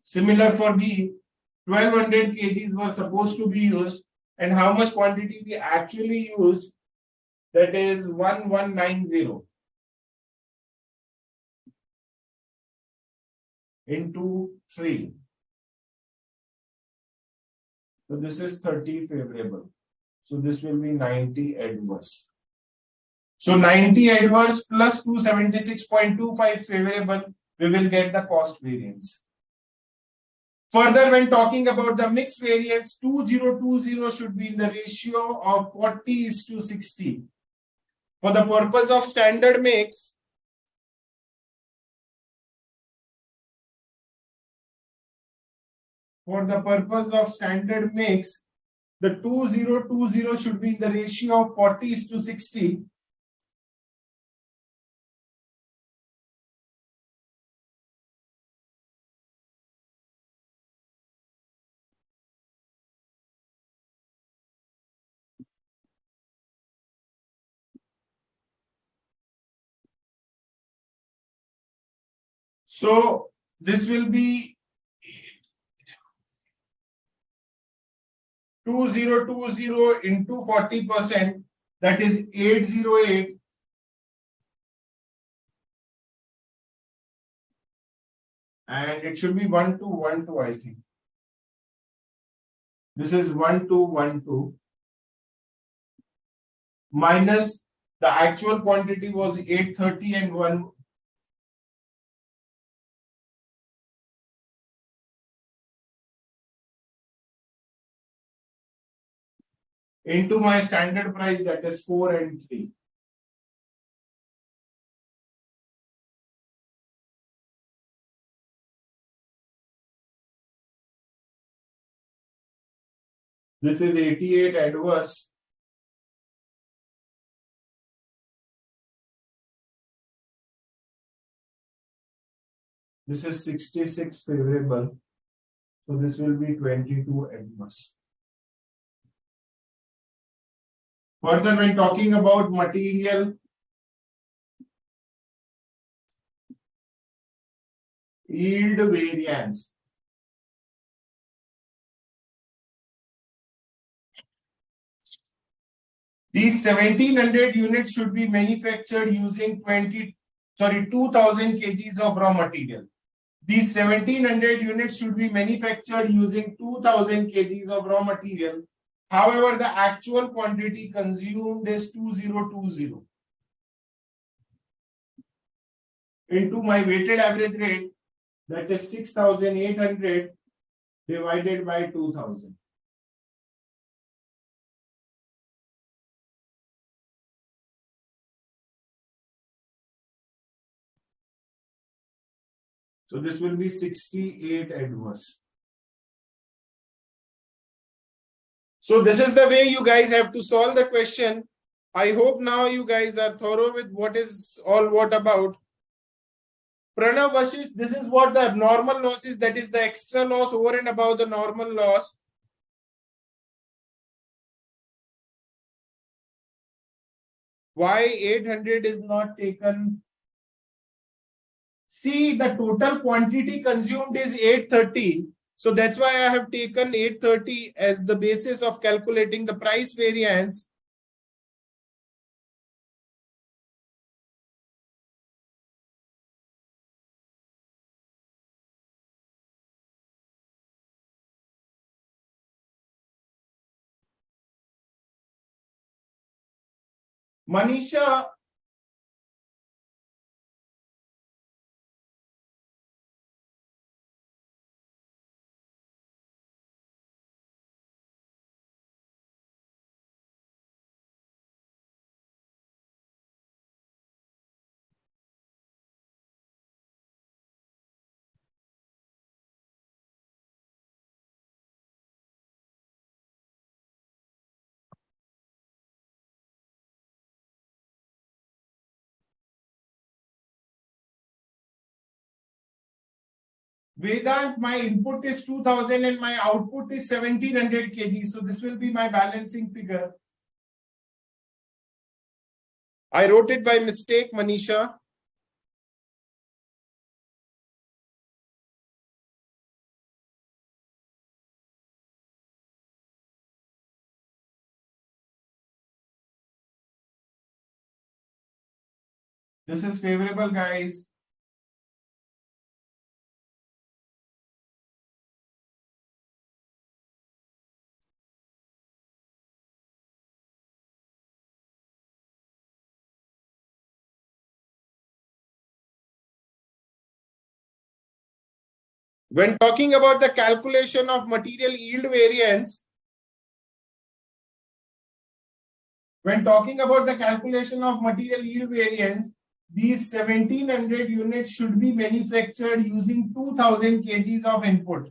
Similar for B, 1200 kgs were supposed to be used, and how much quantity we actually used? That is 1190 into 3. So this is 30 favorable. So this will be 90 adverse. So 90 adverse plus 276.25 favorable, we will get the cost variance. Further, when talking about the mix variance, 2020 should be in the ratio of 40:60. For the purpose of standard mix, the 2020 should be in the ratio of 40:60. So this will be 2020 into 40%, that is 808. And it should be 1212, I think. This is 1212 minus the actual quantity was 830 and 1. into my standard price, that is 4 and 3. This is 88 adverse. This is 66 favorable. So this will be 22 adverse. Further, when talking about material yield variance, these 1700 units should be manufactured using 2000 kgs of raw material. These 1700 units should be manufactured using 2000 kgs of raw material. However, the actual quantity consumed is 2020. Into my weighted average rate, that is 6800 divided by 2000. So this will be 68 adverse. So this is the way you guys have to solve the question. I hope now you guys are thorough with what is all what about. Pranav, Vashish, this is what the abnormal loss is. That is the extra loss over and above the normal loss. Why 800 is not taken? See, the total quantity consumed is 830. So that's why I have taken 830 as the basis of calculating the price variance. Manisha, Vedant, my input is 2000 and my output is 1700 kg. So this will be my balancing figure. I wrote it by mistake, Manisha. This is favorable, guys. When talking about the calculation of material yield variance, these 1700 units should be manufactured using 2000 kgs of input.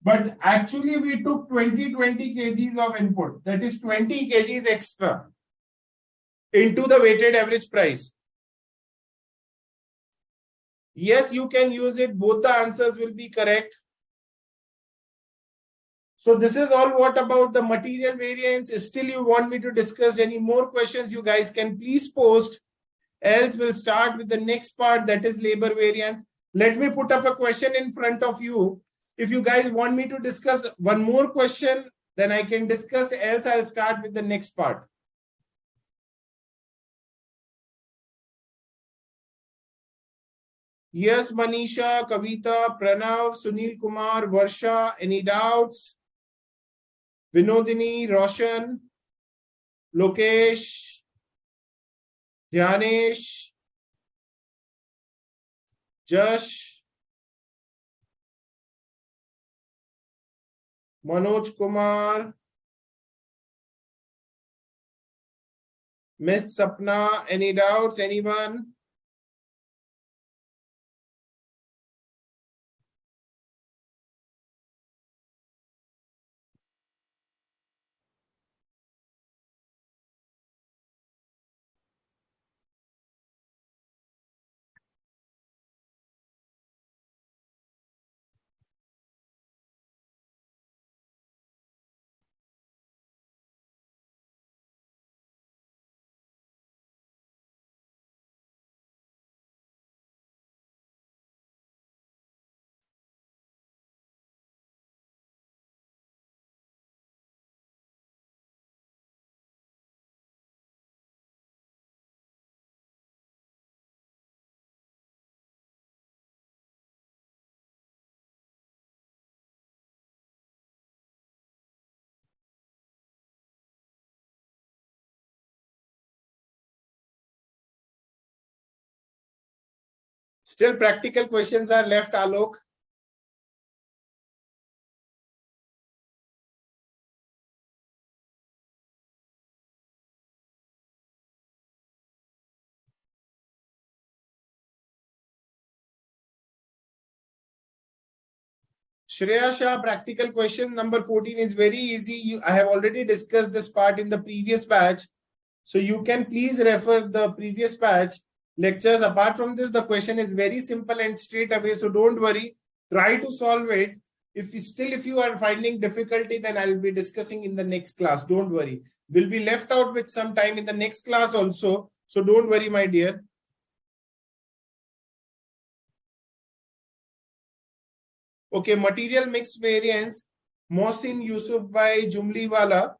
But actually we took 20 kgs of input, that is 20 kgs extra into the weighted average price. Yes, you can use it. Both the answers will be correct. So this is all what about the material variance. Still you want me to discuss any more questions, you guys can please post. Else we'll start with the next part, that is labor variance. Let me put up a question in front of you. If you guys want me to discuss one more question, then I can discuss. Else I'll start with the next part. Yes, Manisha, Kavita, Pranav, Sunil Kumar, Varsha, any doubts? Vinodini, Roshan, Lokesh, Dhyanesh, Jash, Manoj Kumar, Miss Sapna, any doubts? Anyone? Still practical questions are left, Alok. Shreya Shah, practical question number 14 is very easy. I have already discussed this part in the previous batch. So you can please refer the previous batch lectures. Apart from this, the question is very simple and straight away. So don't worry. Try to solve it. If you are finding difficulty, then I'll be discussing in the next class. Don't worry. We'll be left out with some time in the next class also. So don't worry, my dear. Okay, material mix variance, Mohsin Yusuf by Jumliwala.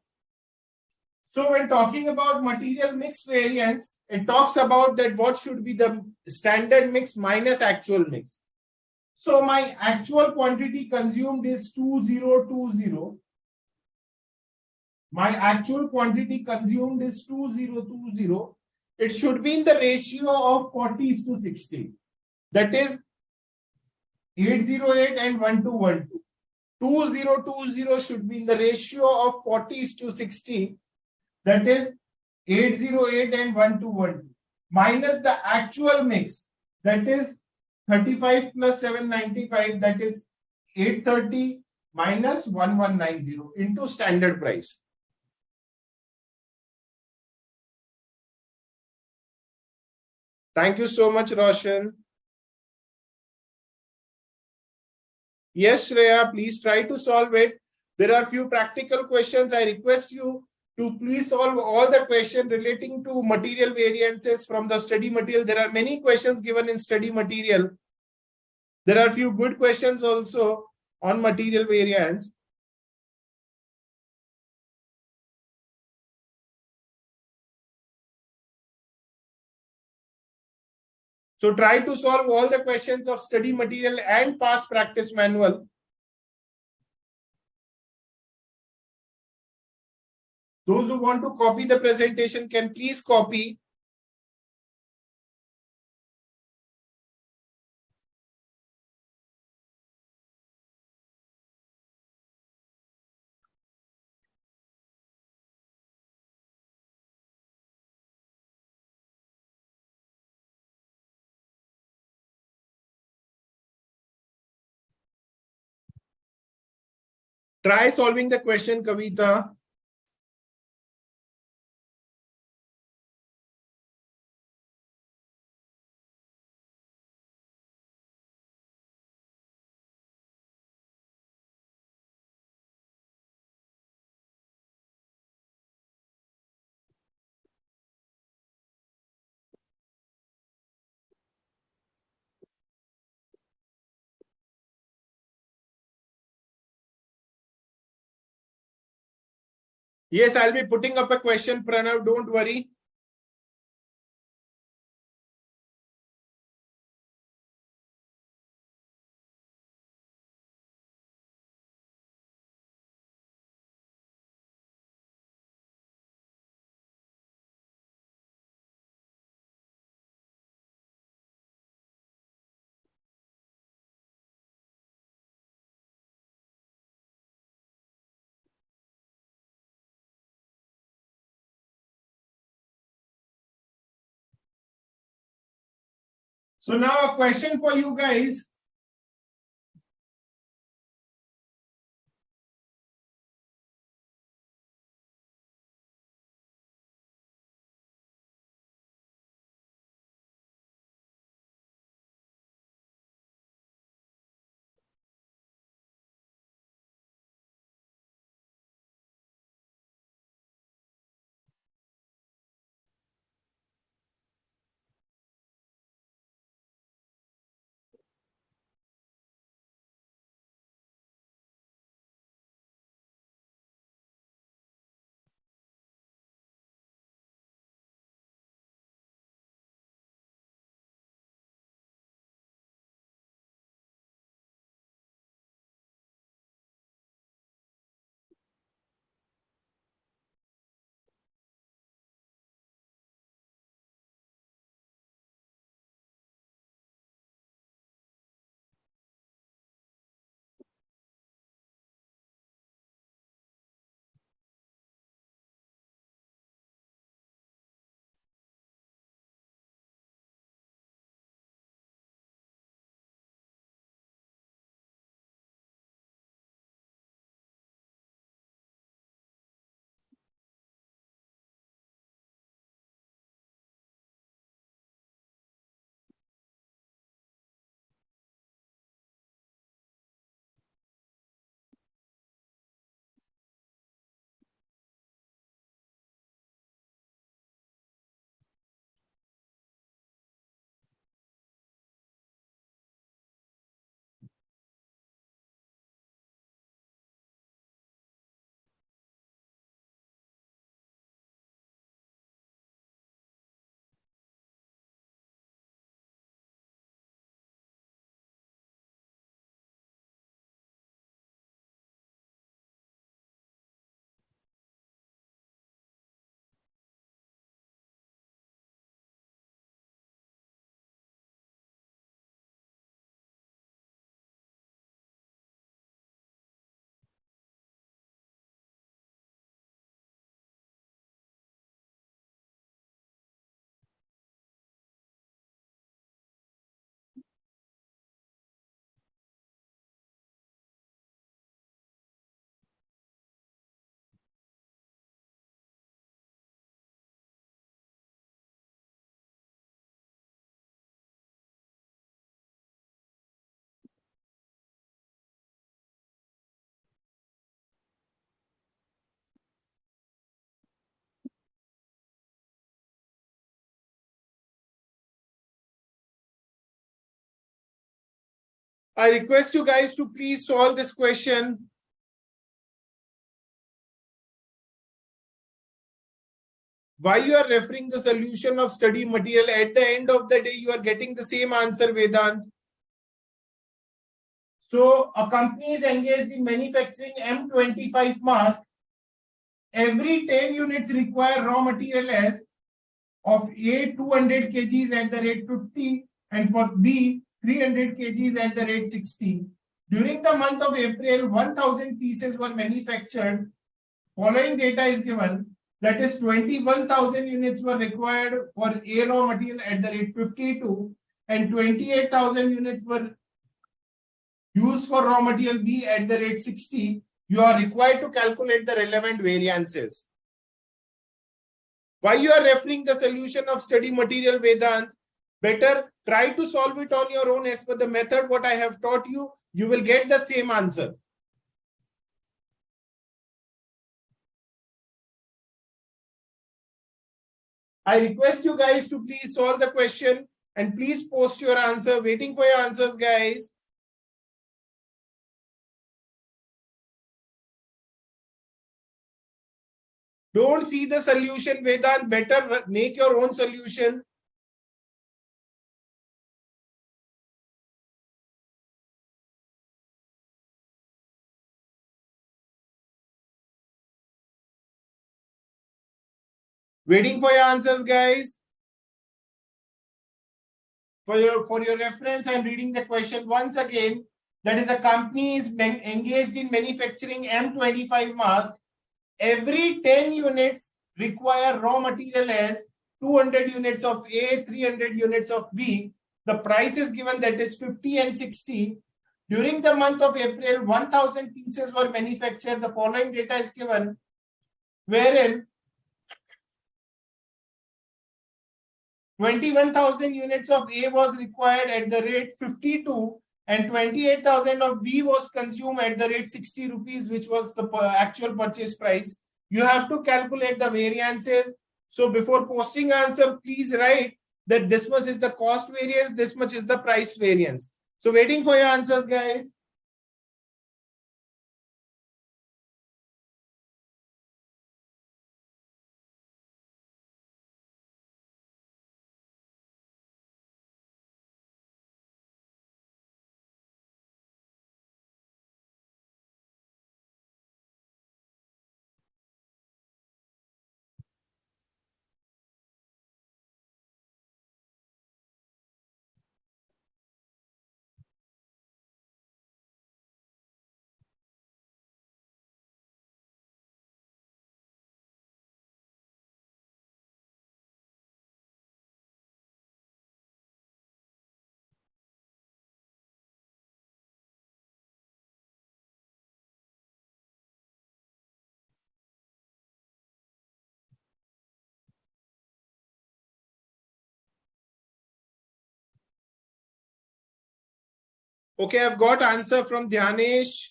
So when talking about material mix variance, it talks about that what should be the standard mix minus actual mix. So my actual quantity consumed is 2020. My actual quantity consumed is 2020. It should be in the ratio of 40:60. That is 808 and 1212. 2020 should be in the ratio of 40:60. That is 808 and 1212 minus the actual mix, that is 35 plus 795, that is 830 minus 1190 into standard price. Thank you so much, Roshan. Yes, Shreya, please try to solve it. There are few practical questions. I request you to please solve all the questions relating to material variances from the study material. There are many questions given in study material. There are few good questions also on material variance. So try to solve all the questions of study material and past practice manual. Those who want to copy the presentation can please copy. Try solving the question, Kavita. Yes, I'll be putting up a question, Pranav. Don't worry. So now a question for you guys. I request you guys to please solve this question. Why you are referring the solution of study material? At the end of the day, you are getting the same answer, Vedant. So a company is engaged in manufacturing M25 mask. Every 10 units require raw material as of A 200 kgs at the rate 50 and for B 300 kgs at the rate 60. During the month of April, 1000 pieces were manufactured. Following data is given. That is 21,000 units were required for A raw material at the rate 52 and 28,000 units were used for raw material B at the rate 60. You are required to calculate the relevant variances. Why you are referring the solution of study material, Vedant? Better try to solve it on your own as per the method what I have taught you. You will get the same answer. I request you guys to please solve the question and please post your answer. Waiting for your answers, guys. Don't see the solution, Vedant. Better make your own solution. Waiting for your answers, guys. For your reference, I'm reading the question once again. That is, a company is engaged in manufacturing M25 mask. Every 10 units require raw material as 200 units of A, 300 units of B. The price is given, that is 50 and 60. During the month of April, 1000 pieces were manufactured. The following data is given, wherein 21,000 units of A was required at the rate 52 and 28,000 of B was consumed at the rate 60 rupees, which was the actual purchase price. You have to calculate the variances. So before posting answer, please write that this much is the cost variance, this much is the price variance. So waiting for your answers, guys. Okay, I've got answer from Dhyanesh,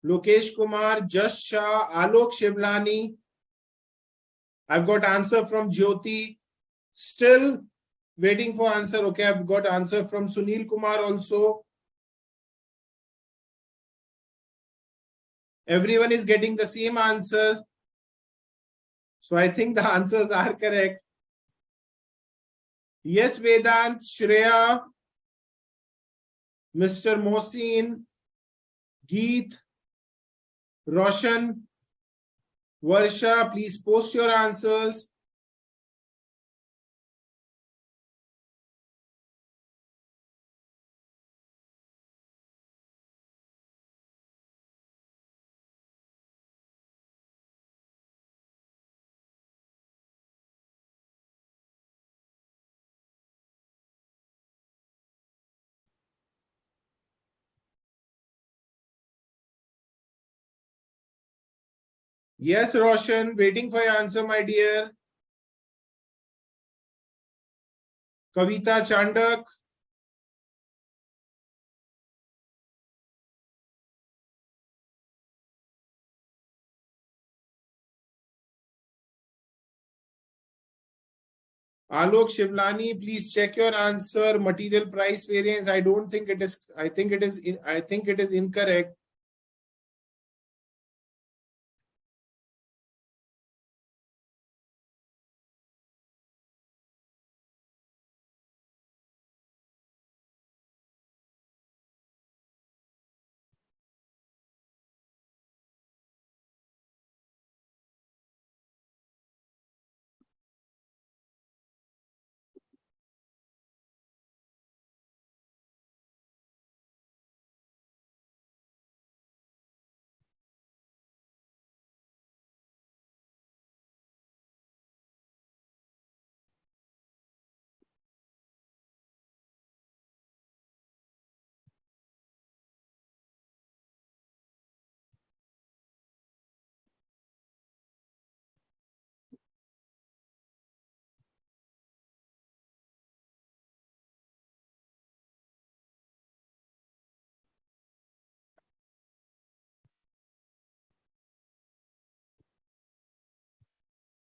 Lokesh Kumar, Jash Shah, Alok Shivlani. I've got answer from Jyoti. Still waiting for answer. Okay, I've got answer from Sunil Kumar also. Everyone is getting the same answer. So I think the answers are correct. Yes, Vedant, Shreya, Mr. Mohsin, Geet, Roshan, Varsha, please post your answers. Yes, Roshan, waiting for your answer, my dear. Kavita Chandak. Alok Shivlani, please check your answer. Material price variance. I don't think it is. I think it is. I think it is incorrect.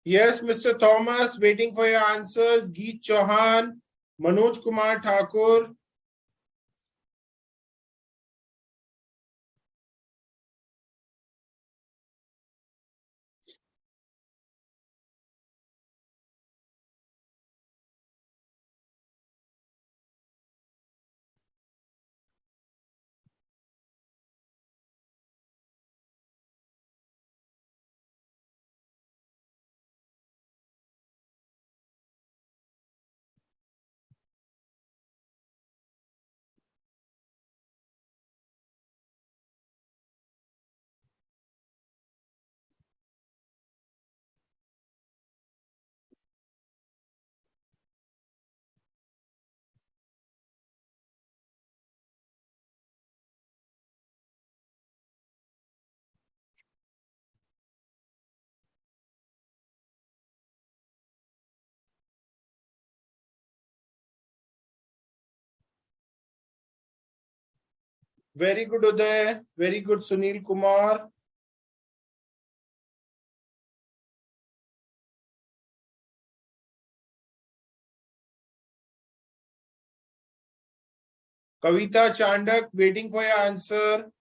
Yes, Mr. Thomas, waiting for your answers. Geet Chauhan, Manoj Kumar Thakur. Very good, Uday. Very good, Sunil Kumar. Kavita Chandak, waiting for your answer.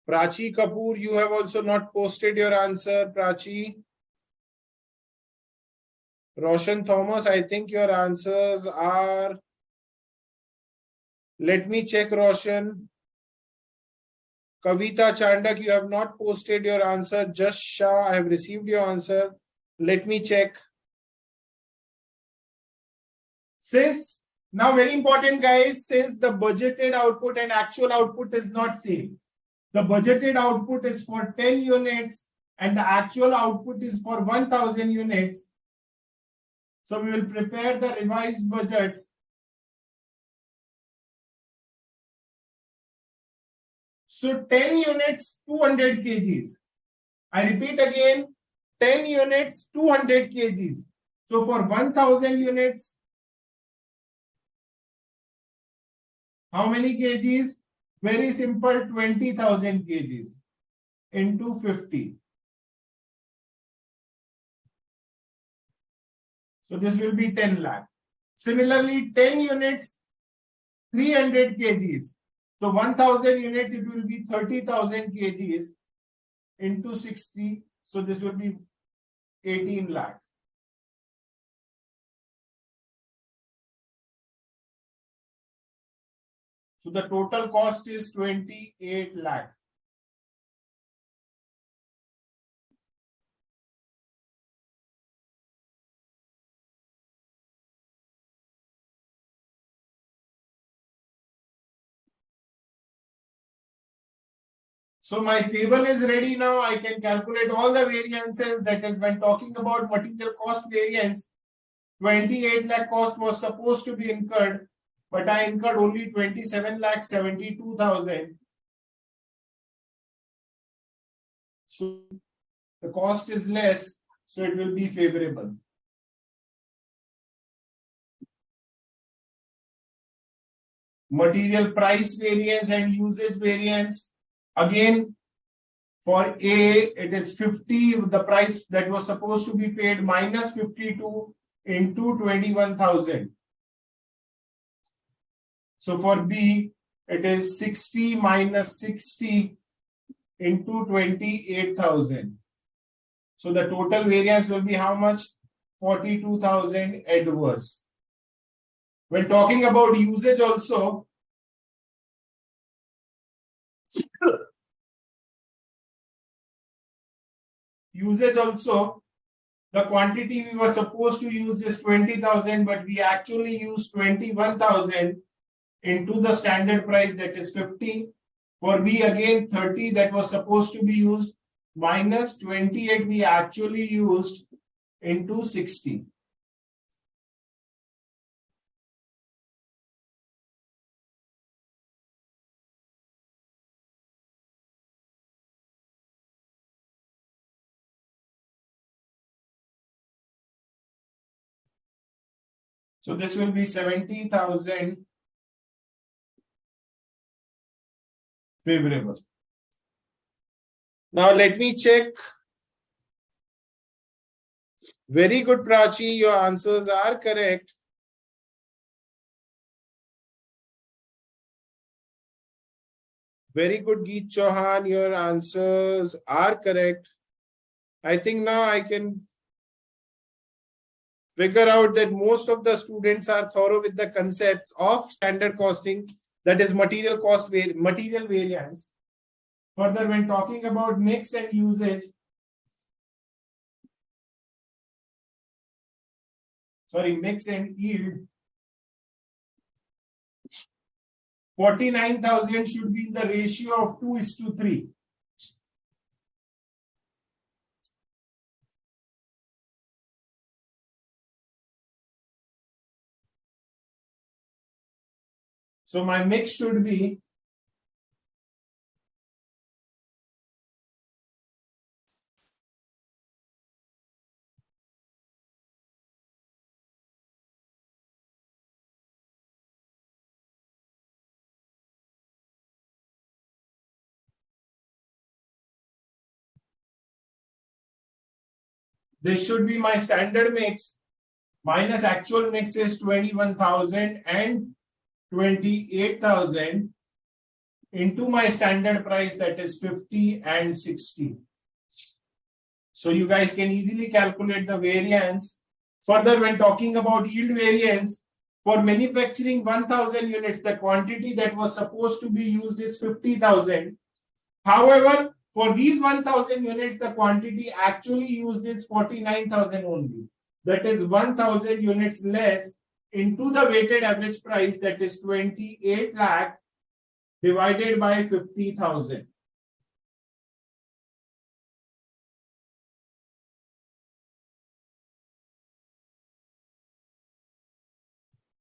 Prachi Kapoor, you have also not posted your answer, Prachi. Roshan Thomas, I think your answers are. Let me check, Roshan. Kavita Chandak, you have not posted your answer. Just Shah, I have received your answer. Let me check. Since, now very important guys, since the budgeted output and actual output is not same. The budgeted output is for 10 units and the actual output is for 1000 units. So we will prepare the revised budget. So 10 units, 200 kgs. I repeat again, 10 units, 200 kgs. So for 1000 units, how many kgs? Very simple, 20,000 kgs into 50. So this will be 10 lakh. Similarly, 10 units, 300 kgs. So 1000 units, it will be 30,000 kgs into 60. So this will be 18 lakh. So the total cost is 28 lakh. So my table is ready now. I can calculate all the variances. That is, when talking about material cost variance, 28 lakh cost was supposed to be incurred, but I incurred only 27 lakh 72,000. So the cost is less, so it will be favorable. Material price variance and usage variance. Again, for A, it is 50, the price that was supposed to be paid minus 52 into 21,000. So for B, it is 60 minus 60 into 28,000. So the total variance will be how much? 42,000 adverse. When talking about usage also, the quantity we were supposed to use is 20,000, but we actually used 21,000 into the standard price, that is 50. For B, again 30 that was supposed to be used minus 28 we actually used into 60. So this will be 70,000 favorable. Now let me check. Very good, Prachi. Your answers are correct. Very good, Geet Chauhan. Your answers are correct. I think now I can figure out that most of the students are thorough with the concepts of standard costing, that is material cost, material variance. Further, when talking about mix and usage, mix and yield, 49,000 should be in the ratio of 2:3. So my mix should be This should be my standard mix minus actual mix is 21,000 and 28,000 into my standard price, that is 50 and 60. So you guys can easily calculate the variance. Further, when talking about yield variance, for manufacturing 1,000 units, the quantity that was supposed to be used is 50,000. However, for these 1,000 units, the quantity actually used is 49,000 only. That is 1,000 units less into the weighted average price, that is 28 lakh divided by 50,000.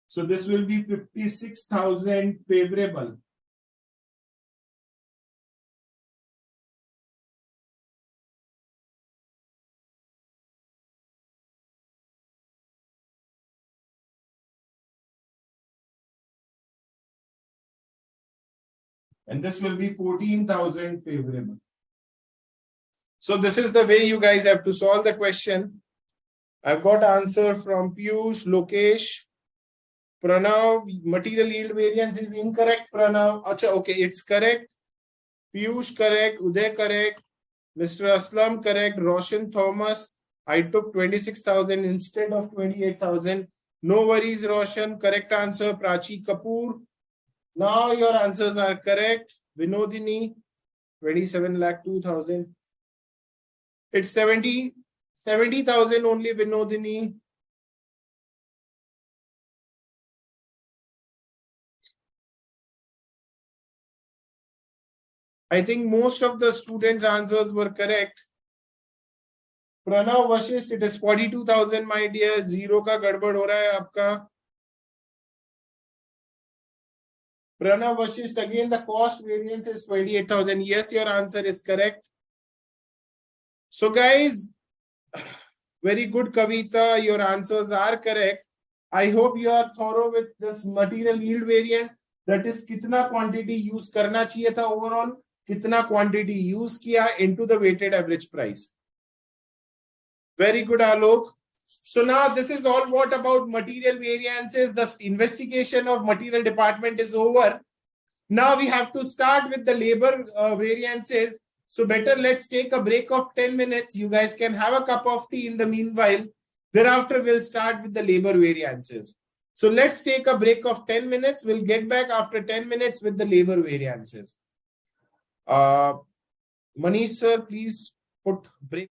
So this will be 56,000 favorable. And this will be 14,000 favorable. So this is the way you guys have to solve the question. I've got answer from Piyush, Lokesh, Pranav. Material yield variance is incorrect, Pranav. Acha, okay, it's correct. Piyush correct, Uday correct, Mr. Aslam correct, Roshan Thomas. I took 26,000 instead of 28,000. No worries, Roshan. Correct answer, Prachi Kapoor. Now your answers are correct. Vinodini, 27 lakh 2,000. It's 70,000 only, Vinodini. I think most of the students' answers were correct. Pranav Vashisht, it is 42,000, my dear. Zero का गड़बड़ हो रहा है आपका. Pranav Vashisht, again the cost variance is 28,000. Yes, your answer is correct. So guys, very good, Kavita. Your answers are correct. I hope you are thorough with this material yield variance. That is, कितना quantity use करना चाहिए था overall, कितना quantity use किया into the weighted average price. Very good, Alok. So now this is all what about material variances. The investigation of material department is over. Now we have to start with the labor variances. So better let's take a break of 10 minutes. You guys can have a cup of tea in the meanwhile. Thereafter, we'll start with the labor variances. So let's take a break of 10 minutes. We'll get back after 10 minutes with the labor variances. Manish sir, please put break.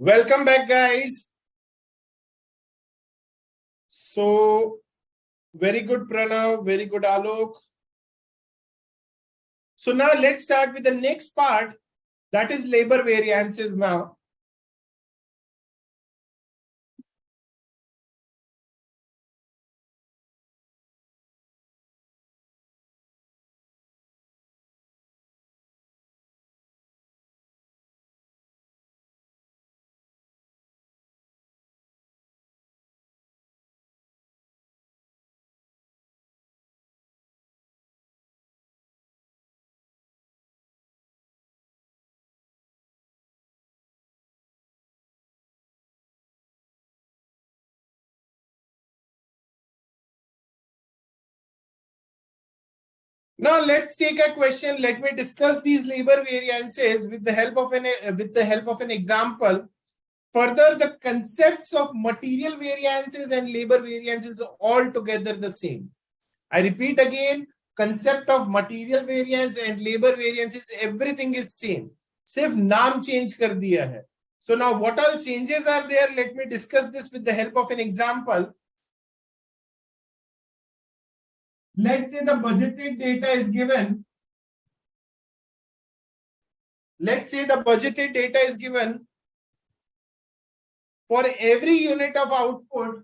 Welcome back, guys. So, very good, Pranav. Very good, Alok. So now let's start with the next part, that is labor variances now. Now let's take a question. Let me discuss these labor variances with the help of an example. Further, the concepts of material variances and labor variances are altogether the same. I repeat again, concept of material variance and labor variances, everything is same. सिर्फ नाम change कर दिया है. So now what all changes are there? Let me discuss this with the help of an example. Let's say the budgeted data is given. Let's say the budgeted data is given. For every unit of output,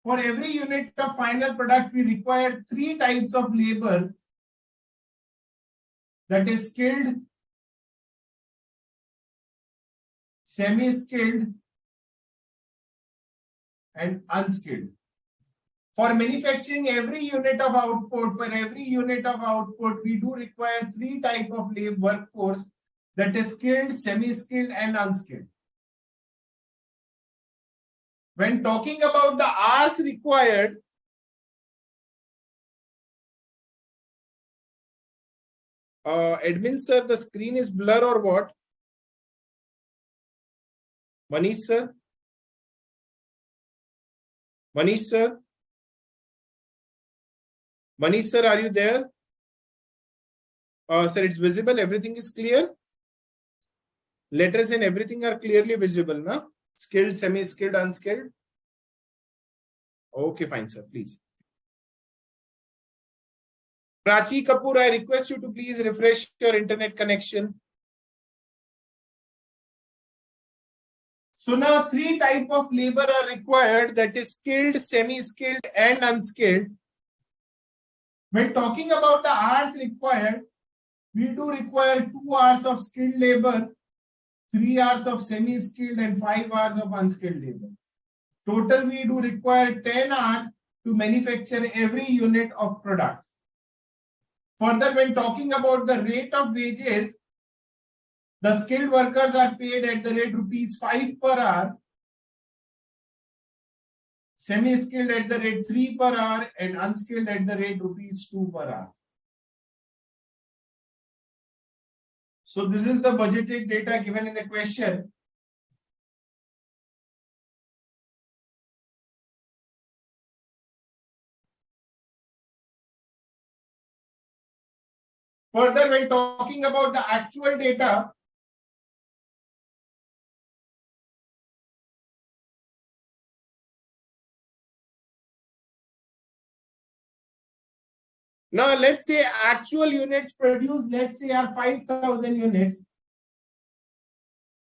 for every unit of final product, we require 3 types of labor. That is skilled, semi-skilled, and unskilled. For manufacturing every unit of output, we do require 3 types of labor workforce, that is skilled, semi-skilled, and unskilled. When talking about the hours required, admin sir, the screen is blur or what? Manish sir? Manish sir? Manish sir, are you there? Sir, it's visible. Everything is clear. Letters and everything are clearly visible, na? Skilled, semi-skilled, unskilled. Okay, fine, sir. Please. Prachi Kapoor, I request you to please refresh your internet connection. So now 3 types of labor are required, that is skilled, semi-skilled, and unskilled. When talking about the hours required, we do require 2 hours of skilled labor, 3 hours of semi-skilled, and 5 hours of unskilled labor. Total, we do require 10 hours to manufacture every unit of product. Further, when talking about the rate of wages, the skilled workers are paid at the rate ₹5 per hour, semi-skilled at the rate 3 per hour, and unskilled at the rate ₹2 per hour. So this is the budgeted data given in the question. Further, when talking about the actual data, now let's say actual units produced, let's say are 5,000 units.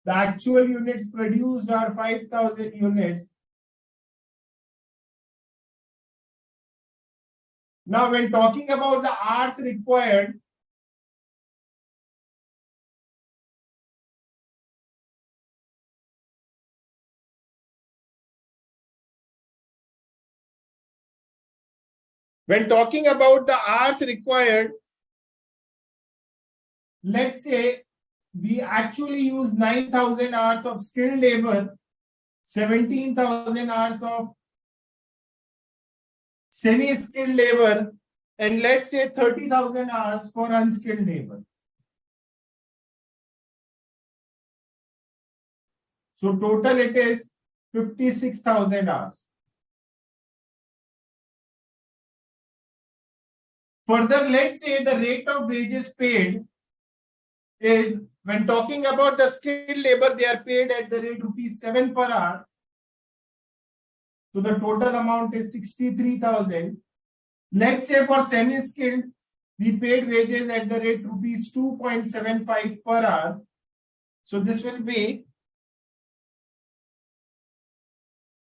The actual units produced are 5,000 units. Now, when talking about the hours required, let's say we actually use 9,000 hours of skilled labor, 17,000 hours of semi-skilled labor, and let's say 30,000 hours for unskilled labor. So total it is 56,000 hours. Further, let's say the rate of wages paid is When talking about the skilled labor, they are paid at the rate rupees 7 per hour. So the total amount is 63,000. Let's say for semi-skilled, we paid wages at the rate rupees 2.75 per hour. So this will be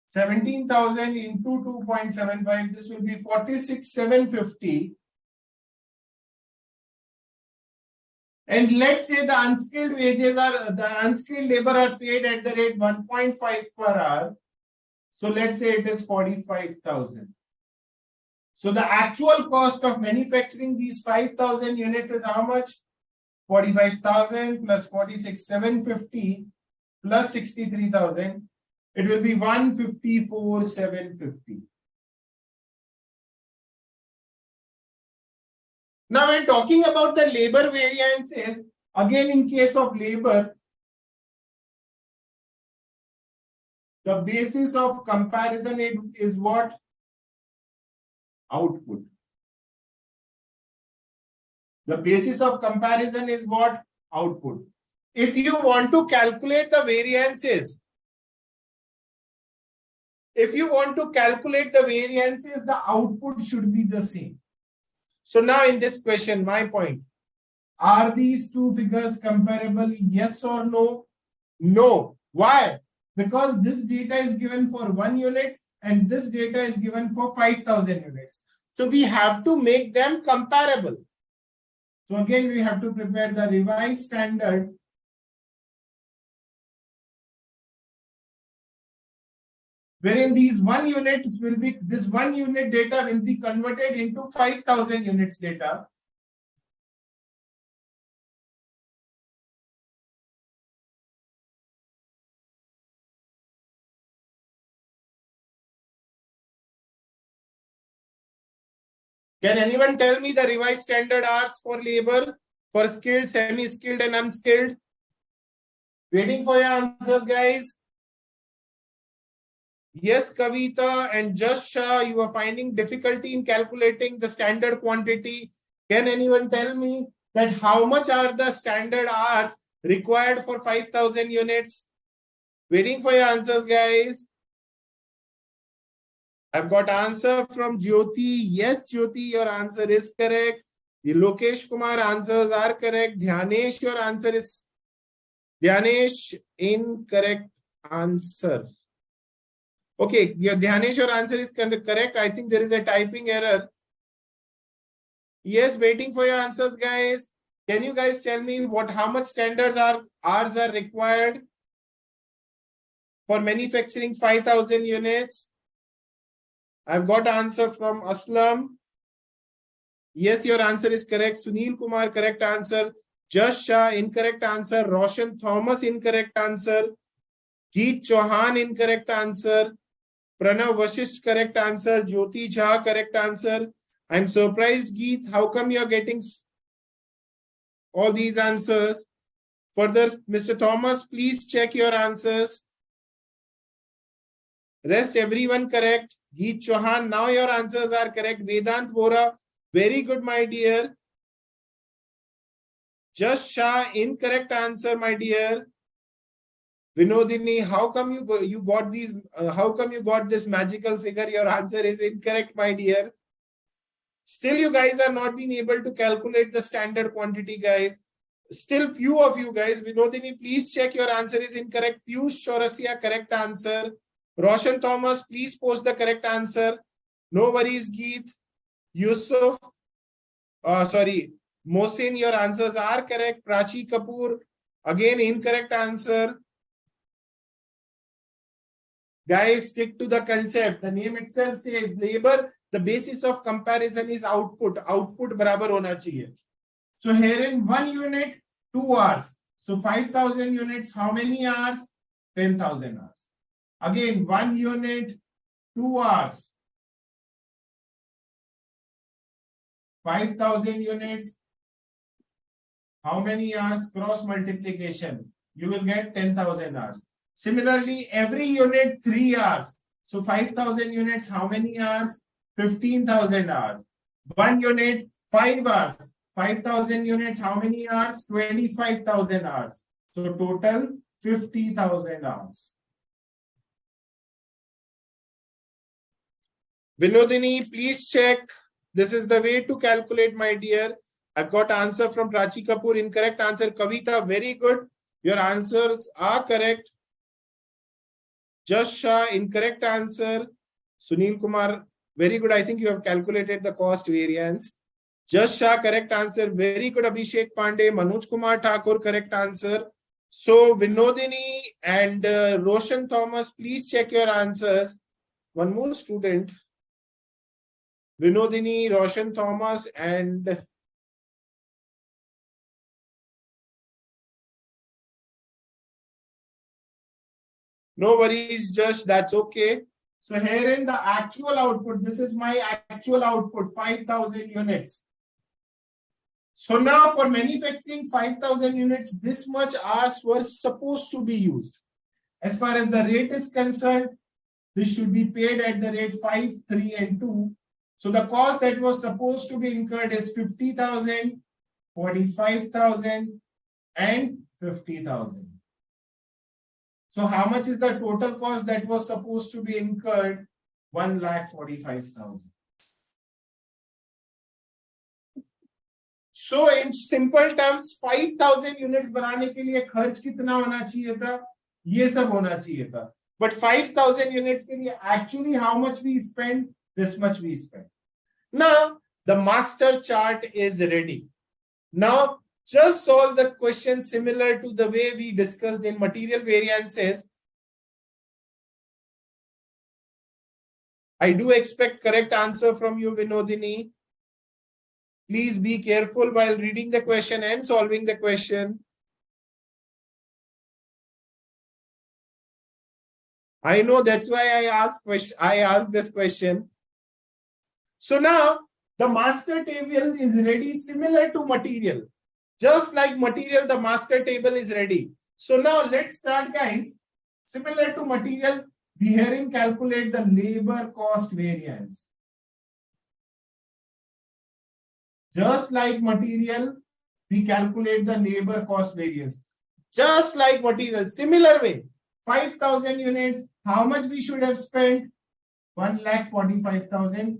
17,000 into 2.75. This will be 46,750. And let's say the unskilled labor are paid at the rate 1.5 per hour. So let's say it is 45,000. So the actual cost of manufacturing these 5,000 units is how much? 45,000 plus 46,750 plus 63,000. It will be 154,750. Now, when talking about the labor variances, again in case of labor, the basis of comparison is what? Output. The basis of comparison is what? Output. If you want to calculate the variances, the output should be the same. So now in this question, my point, are these two figures comparable? Yes or no? No. Why? Because this data is given for 1 unit and this data is given for 5,000 units. So we have to make them comparable. So again, we have to prepare the revised standard wherein this 1 unit data will be converted into 5,000 units data. Can anyone tell me the revised standard hours for labor for skilled, semi-skilled and unskilled? Waiting for your answers, guys. Yes, Kavita and Just Shah, you are finding difficulty in calculating the standard quantity. Can anyone tell me that how much are the standard hours required for 5,000 units? Waiting for your answers, guys. I've got answer from Jyoti. Yes, Jyoti, your answer is correct. The Lokesh Kumar answers are correct. Dhyanesh, your answer is incorrect answer. Okay, Dhyanesh, your answer is correct. I think there is a typing error. Yes, waiting for your answers, guys. Can you guys tell me how much standards hours are required for manufacturing 5,000 units? I've got answer from Aslam. Yes, your answer is correct. Sunil Kumar, correct answer. Just Shah, incorrect answer. Roshan Thomas, incorrect answer. Geet Chauhan, incorrect answer. Pranav Vashisht, correct answer. Jyoti Jha, correct answer. I'm surprised, Geet. How come you're getting all these answers? Further, Mr. Thomas, please check your answers. Rest everyone correct. Geet Chauhan, now your answers are correct. Vedant Vora, very good, my dear. Just Shah, incorrect answer, my dear. Vinodini, how come you got these? How come you got this magical figure? Your answer is incorrect, my dear. Still, you guys are not being able to calculate the standard quantity, guys. Still, few of you guys. Vinodini, please check your answer is incorrect. Piyush Chaurasia, correct answer. Roshan Thomas, please post the correct answer. No worries, Geet. Yusuf, Mohsin, your answers are correct. Prachi Kapoor, again incorrect answer. Guys, stick to the concept. The name itself says labor. The basis of comparison is output. Output barabar hona chahiye. So here in 1 unit, 2 hours. So 5,000 units, how many hours? 10,000 hours. Again, 1 unit, 2 hours. 5,000 units. How many hours? Cross multiplication. You will get 10,000 hours. Similarly, every unit 3 hours. So 5,000 units, how many hours? 15,000 hours. 1 unit, 5 hours. 5,000 units, how many hours? 25,000 hours. So total 50,000 hours. Vinodini, please check. This is the way to calculate, my dear. I've got answer from Prachi Kapoor. Incorrect answer. Kavita, very good. Your answers are correct. Just Shah, incorrect answer. Sunil Kumar, very good. I think you have calculated the cost variance. Just Shah, correct answer. Very good. Abhishek Pandey, Manoj Kumar Thakur, correct answer. So Vinodini and Roshan Thomas, please check your answers. One more student. Vinodini, Roshan Thomas, and no worries, just that's okay. So here in the actual output, this is my actual output, 5,000 units. So now for manufacturing 5,000 units, this much hours were supposed to be used. As far as the rate is concerned, this should be paid at the rate 5, 3, and 2. So the cost that was supposed to be incurred is 50,000, 45,000, and 50,000. So how much is the total cost that was supposed to be incurred? 1,45,000. So in simple terms, 5,000 units बनाने के लिए खर्च कितना होना चाहिए था? ये सब होना चाहिए था. But 5,000 units के लिए actually how much we spent? This much we spent. Now the master chart is ready. Now just solve the question similar to the way we discussed in material variances. I do expect correct answer from you, Vinodini. Please be careful while reading the question and solving the question. I know that's why I asked this question. So now the master table is ready, similar to material. Just like material, the master table is ready. So now let's start, guys. Similar to material, we herein calculate the labor cost variance. Just like material, we calculate the labor cost variance. Just like material, similar way. 5,000 units, how much we should have spent? 1,45,000.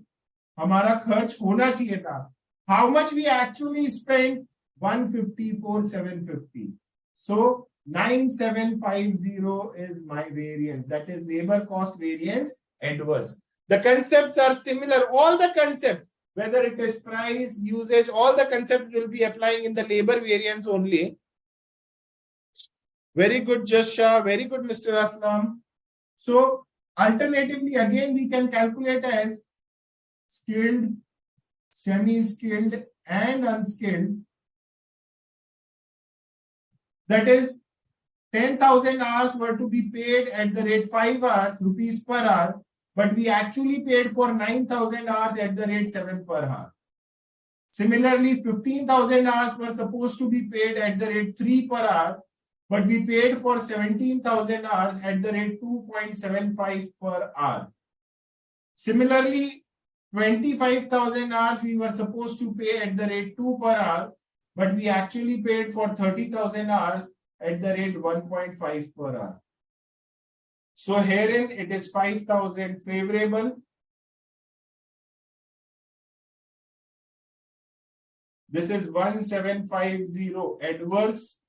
हमारा खर्च होना चाहिए था. How much we actually spent? 154,750. So 9,750 is my variance. That is labor cost variance adverse. The concepts are similar. All the concepts, whether it is price, usage, all the concepts will be applying in the labor variance only. Very good, Jasha. Very good, Mr. Aslam. So alternatively, again, we can calculate as skilled, semi-skilled, and unskilled. That is, 10,000 hours were to be paid at the rate 5 hours, rupees per hour, but we actually paid for 9,000 hours at the rate 7 per hour. Similarly, 15,000 hours were supposed to be paid at the rate 3 per hour, but we paid for 17,000 hours at the rate 2.75 per hour. Similarly, 25,000 hours we were supposed to pay at the rate 2 per hour, but we actually paid for 30,000 hours at the rate 1.5 per hour. So herein it is 5,000 favorable. This is 1,750 adverse.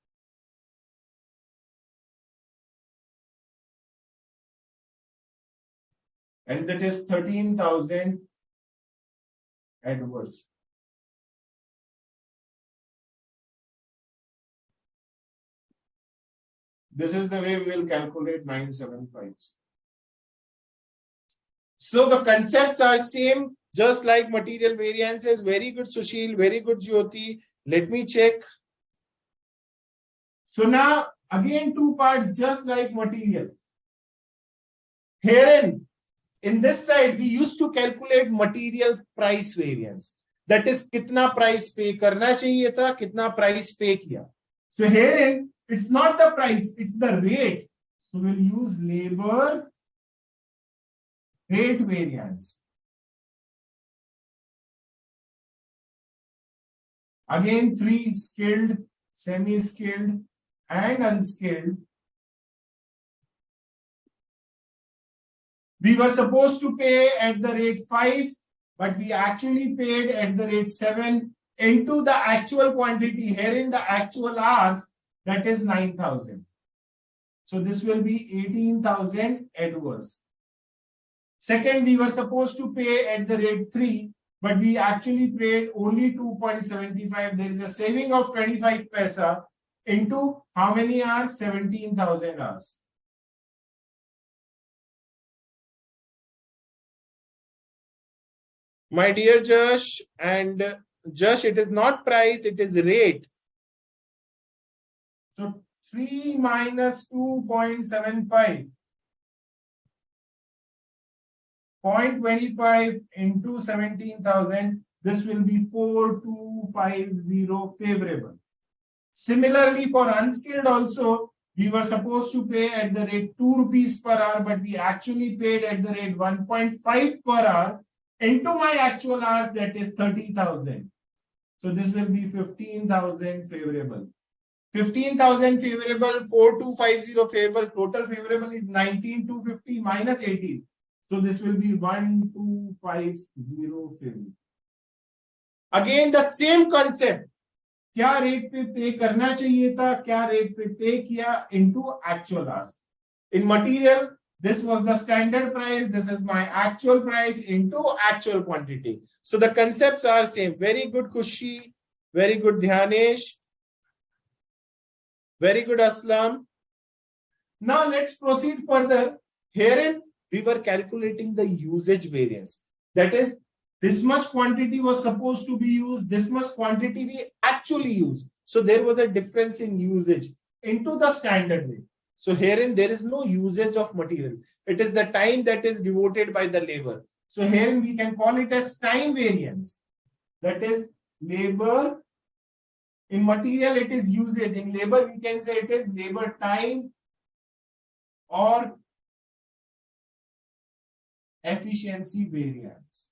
And that is 13,000 adverse. This is the way we will calculate 975. So the concepts are same, just like material variances. Very good, Sushil. Very good, Jyoti. Let me check. So now again 2 parts, just like material. Herein, in this side, we used to calculate material price variance. That is, kitna price pay karna chahiye tha, kitna price pay kiya. So herein, it's not the price, it's the rate. So we'll use labor rate variance. Again, 3 skilled, semi-skilled, and unskilled. We were supposed to pay at the rate 5, but we actually paid at the rate 7 into the actual quantity. Here in the actual hours, that is 9,000. So this will be 18,000 adverse. Second, we were supposed to pay at the rate 3, but we actually paid only 2.75. There is a saving of 25 paisa into how many hours? 17,000 hours. My dear Josh and Josh, it is not price, it is rate. So 3 minus 2.75. 0.25 into 17,000, this will be 4,250 favorable. Similarly, for unskilled also, we were supposed to pay at the rate 2 rupees per hour, but we actually paid at the rate 1.5 per hour into my actual hours, that is 30,000. So this will be 15,000 favorable. 15,000 favorable, 4,250 favorable, total favorable is 19,250 minus 18. So this will be 1,250 favorable. Again, the same concept. क्या rate पे पे करना चाहिए था, क्या rate पे पे किया into actual hours. In material, this was the standard price. This is my actual price into actual quantity. So the concepts are same. Very good, Khushi. Very good, Dhyanesh. Very good, Aslam. Now let's proceed further. Herein, we were calculating the usage variance. That is, this much quantity was supposed to be used. This much quantity we actually used. So there was a difference in usage into the standard rate. So herein there is no usage of material. It is the time that is devoted by the labor. So herein we can call it as time variance. That is labor. In material it is usage. In labor we can say it is labor time or efficiency variance.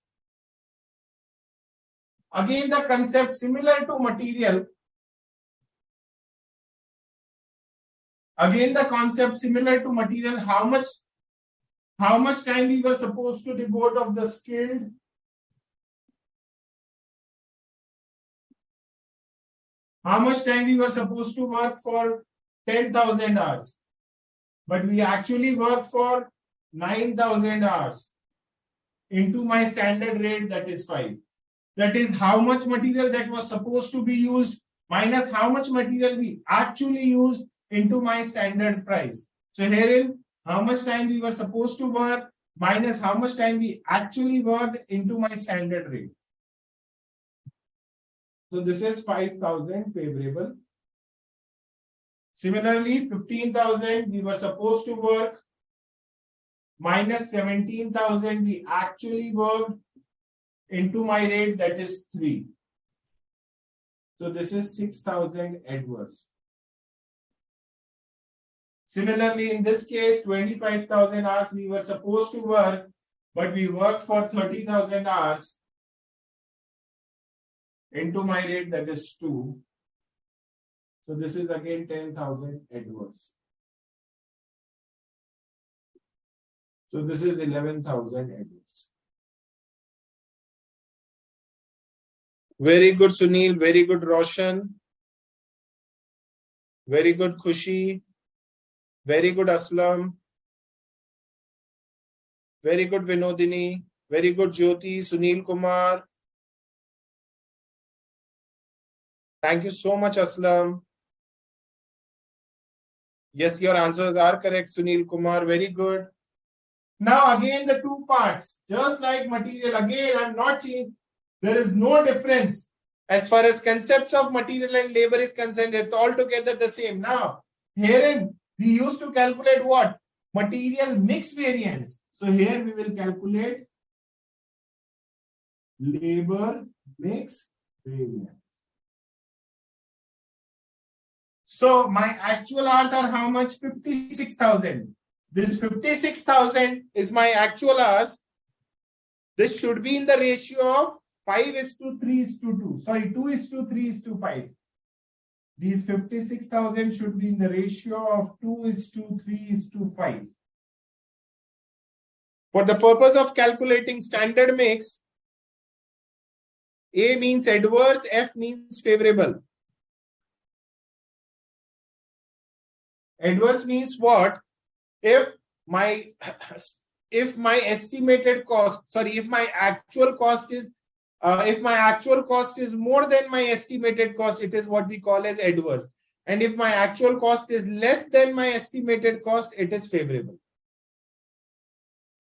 Again, the concept similar to material. Again, the concept similar to material. How much time we were supposed to devote of the skilled? How much time we were supposed to work for 10,000 hours? But we actually worked for 9,000 hours into my standard rate, that is 5. That is how much material that was supposed to be used minus how much material we actually used into my standard price. So herein, how much time we were supposed to work minus how much time we actually worked into my standard rate. So this is 5,000 favorable. Similarly, 15,000 we were supposed to work minus 17,000 we actually worked into my rate, that is 3. So this is 6,000 adverse. Similarly, in this case, 25,000 hours we were supposed to work, but we worked for 30,000 hours into my rate, that is 2. So this is again 10,000 adverse. So this is 11,000 adverse. Very good, Sunil. Very good, Roshan. Very good, Khushi. Very good, Aslam. Very good, Vinodini. Very good, Jyoti. Sunil Kumar. Thank you so much, Aslam. Yes, your answers are correct, Sunil Kumar. Very good. Now again the two parts. Just like material, again I'm not changing. There is no difference as far as concepts of material and labor is concerned. It's altogether the same. Now, herein we used to calculate what? Material mix variance. So here we will calculate labor mix variance. So my actual hours are how much? 56,000. This 56,000 is my actual hours. This should be in the ratio of 5:3:2. Sorry, 2:3:5. These 56,000 should be in the ratio of 2:3:5. For the purpose of calculating standard mix, A means adverse, F means favorable. Adverse means what? If my estimated cost, if my actual cost is more than my estimated cost, it is what we call as adverse. And if my actual cost is less than my estimated cost, it is favorable.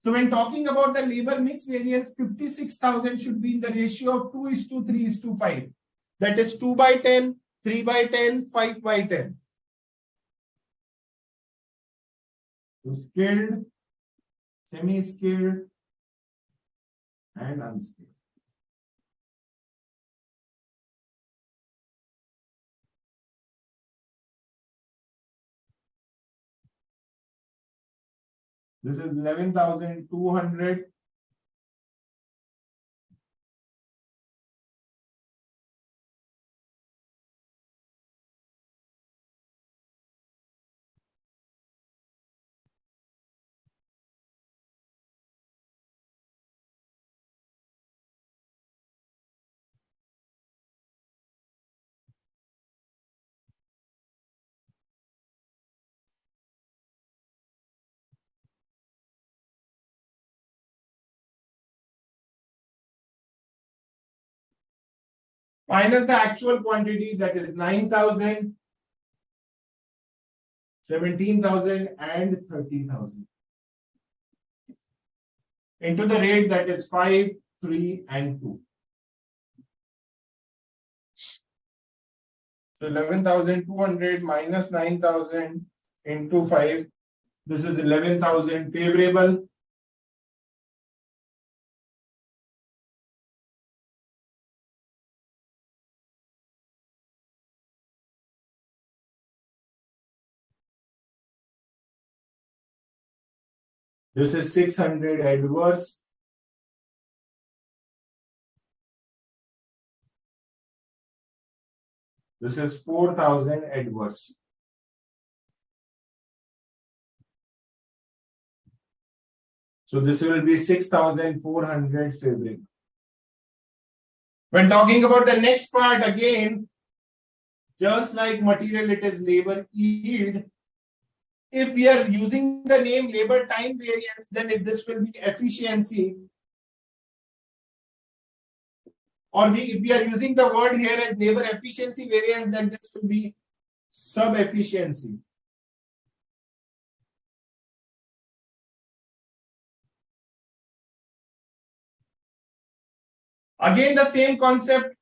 So when talking about the labor mix variance, 56,000 should be in the ratio of 2:3:5. That is 2/10, 3/10, 5/10. So skilled, semi-skilled, and unskilled. This is 11,200. Minus the actual quantity, that is 9,000, 17,000, and 30,000. Into the rate, that is 5, 3, and 2. So 11,200 minus 9,000 into 5. This is 11,000 favorable. This is 600 adverse. This is 4,000 adverse. So this will be 6,400 favorable. When talking about the next part, again, just like material, it is labor yield. If we are using the name labor time variance, then this will be efficiency. Or if we are using the word here as labor efficiency variance, then this will be sub-efficiency. Again, the same concept.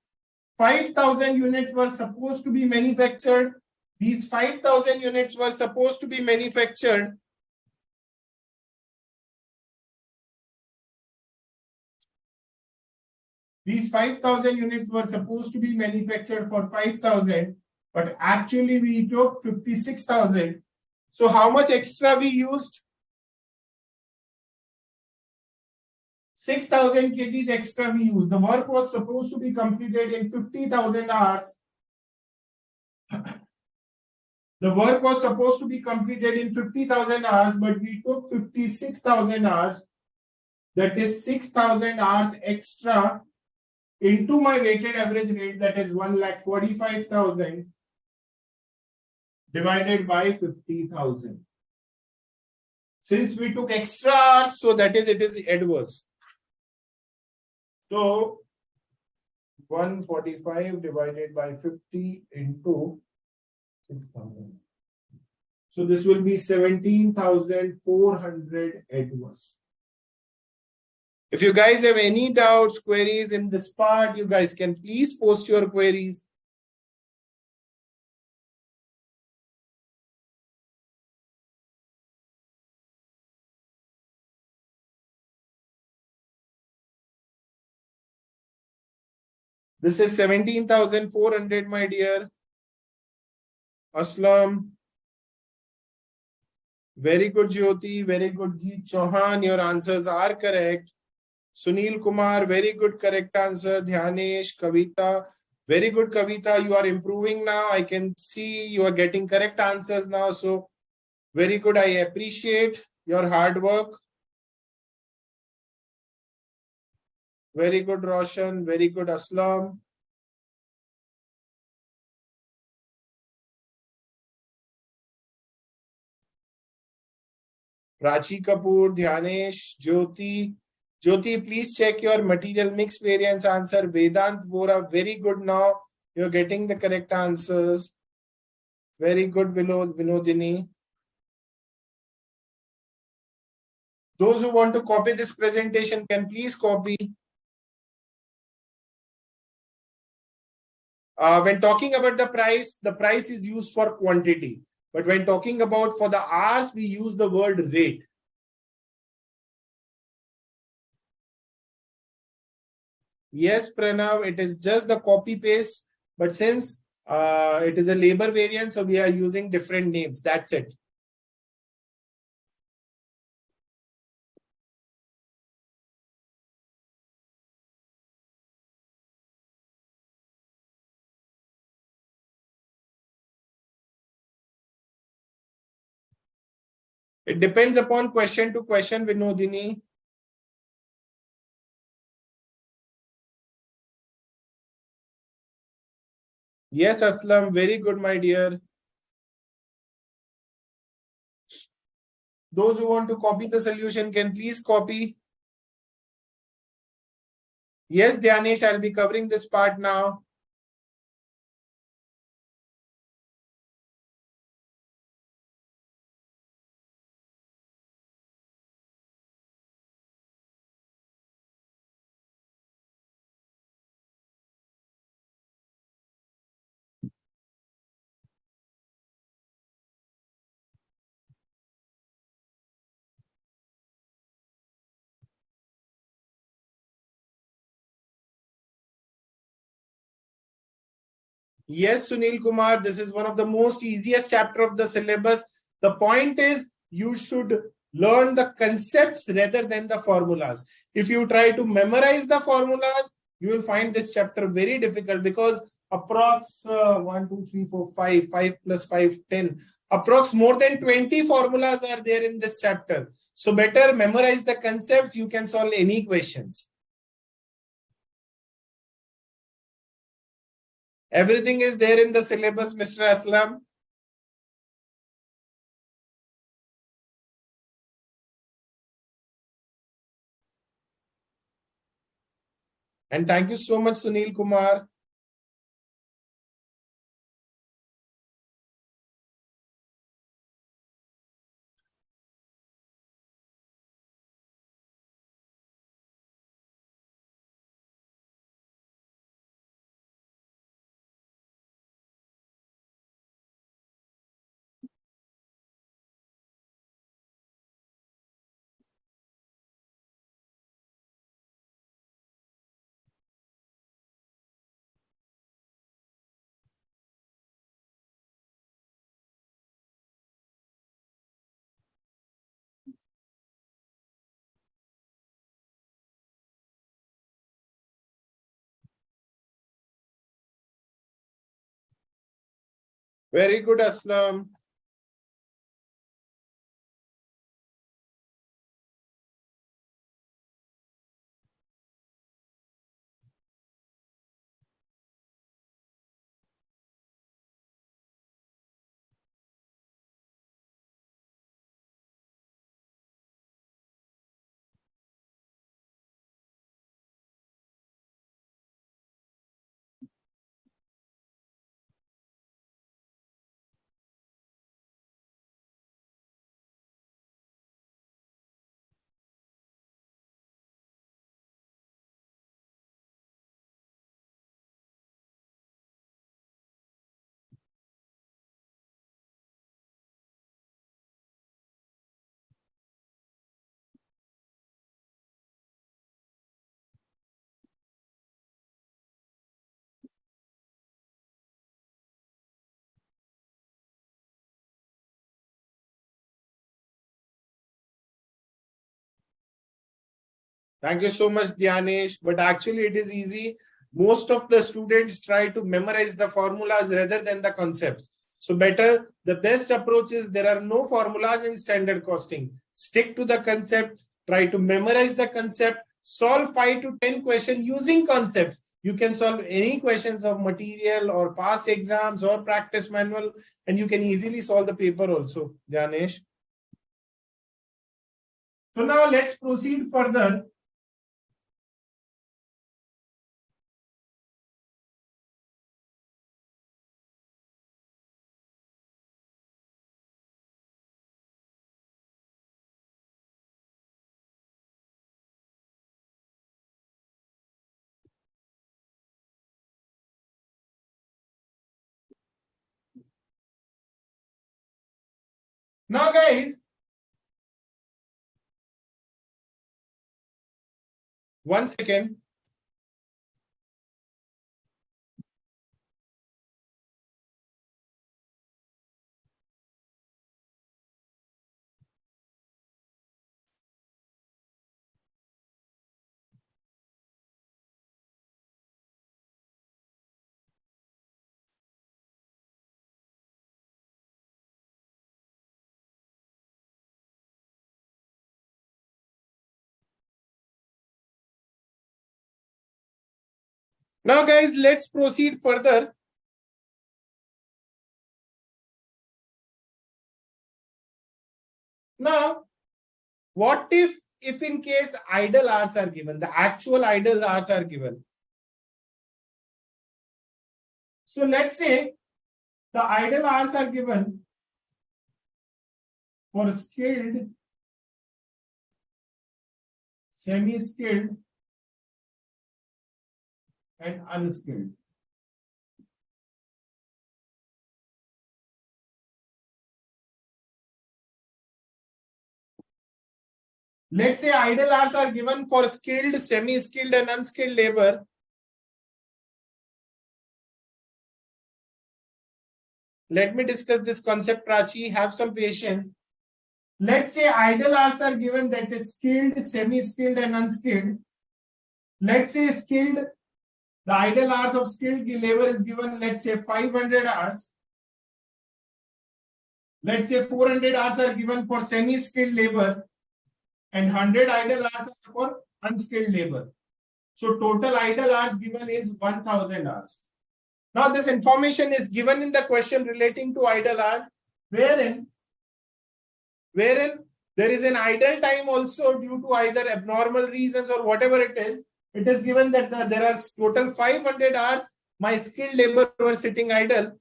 5,000 units were supposed to be manufactured. These 5,000 units were supposed to be manufactured. These 5,000 units were supposed to be manufactured for 5,000, but actually we took 56,000. So how much extra we used? 6,000 kgs extra we used. The work was supposed to be completed in 50,000 hours. The work was supposed to be completed in 50,000 hours, but we took 56,000 hours. That is 6,000 hours extra into my weighted average rate, that is 1,45,000 divided by 50,000. Since we took extra hours, so that is, it is adverse. So 145 divided by 50 into 6,000. So this will be 17,400 adverse. If you guys have any doubts, queries in this part, you guys can please post your queries. This is 17,400, my dear. Aslam. Very good, Jyoti. Very good, Geet Chauhan. Your answers are correct. Sunil Kumar, very good, correct answer. Dhyanesh, Kavita, very good, Kavita. You are improving now. I can see you are getting correct answers now. So, very good. I appreciate your hard work. Very good, Roshan. Very good, Aslam. Prachi Kapoor, Dhyanesh, Jyoti. Jyoti, please check your material mix variance answer. Vedant Vora, very good now. You're getting the correct answers. Very good, Vinodini. Those who want to copy this presentation can please copy. When talking about the price is used for quantity. But when talking about for the hours, we use the word rate. Yes, Pranav, it is just the copy paste. But since it is a labor variance, so we are using different names. That's it. It depends upon question to question, Vinodini. Yes, Aslam, very good, my dear. Those who want to copy the solution can please copy. Yes, Dhyanesh, I'll be covering this part now. Yes, Sunil Kumar, this is one of the most easiest chapter of the syllabus. The point is you should learn the concepts rather than the formulas. If you try to memorize the formulas, you will find this chapter very difficult because approx 1, 2, 3, 4, 5, 5 plus 5, 10. Approx more than 20 formulas are there in this chapter. So better memorize the concepts. You can solve any questions. Everything is there in the syllabus, Mr. Aslam. And thank you so much, Sunil Kumar. Very good, Aslam. Thank you so much, Dhyanesh. But actually, it is easy. Most of the students try to memorize the formulas rather than the concepts. So the best approach is there are no formulas in standard costing. Stick to the concept, try to memorize the concept, solve 5 to 10 questions using concepts. You can solve any questions of material or past exams or practice manual, and you can easily solve the paper also, Dhyanesh. So now let's proceed further. Now, guys, one second. Now, guys, let's proceed further. Now, what if in case idle hours are given, the actual idle hours are given? So let's say the idle hours are given for skilled, semi-skilled, and unskilled. Let's say idle hours are given for skilled, semi-skilled, and unskilled labor. Let me discuss this concept, Prachi. Have some patience. Let's say idle hours are given, that is skilled, semi-skilled, and unskilled. Let's say skilled, the idle hours of skilled labor is given, let's say 500 hours. Let's say 400 hours are given for semi-skilled labor and 100 idle hours are for unskilled labor. So total idle hours given is 1000 hours. Now this information is given in the question relating to idle hours, wherein there is an idle time also due to either abnormal reasons or whatever it is. It is given that there are total 500 hours my skilled labor were sitting idle.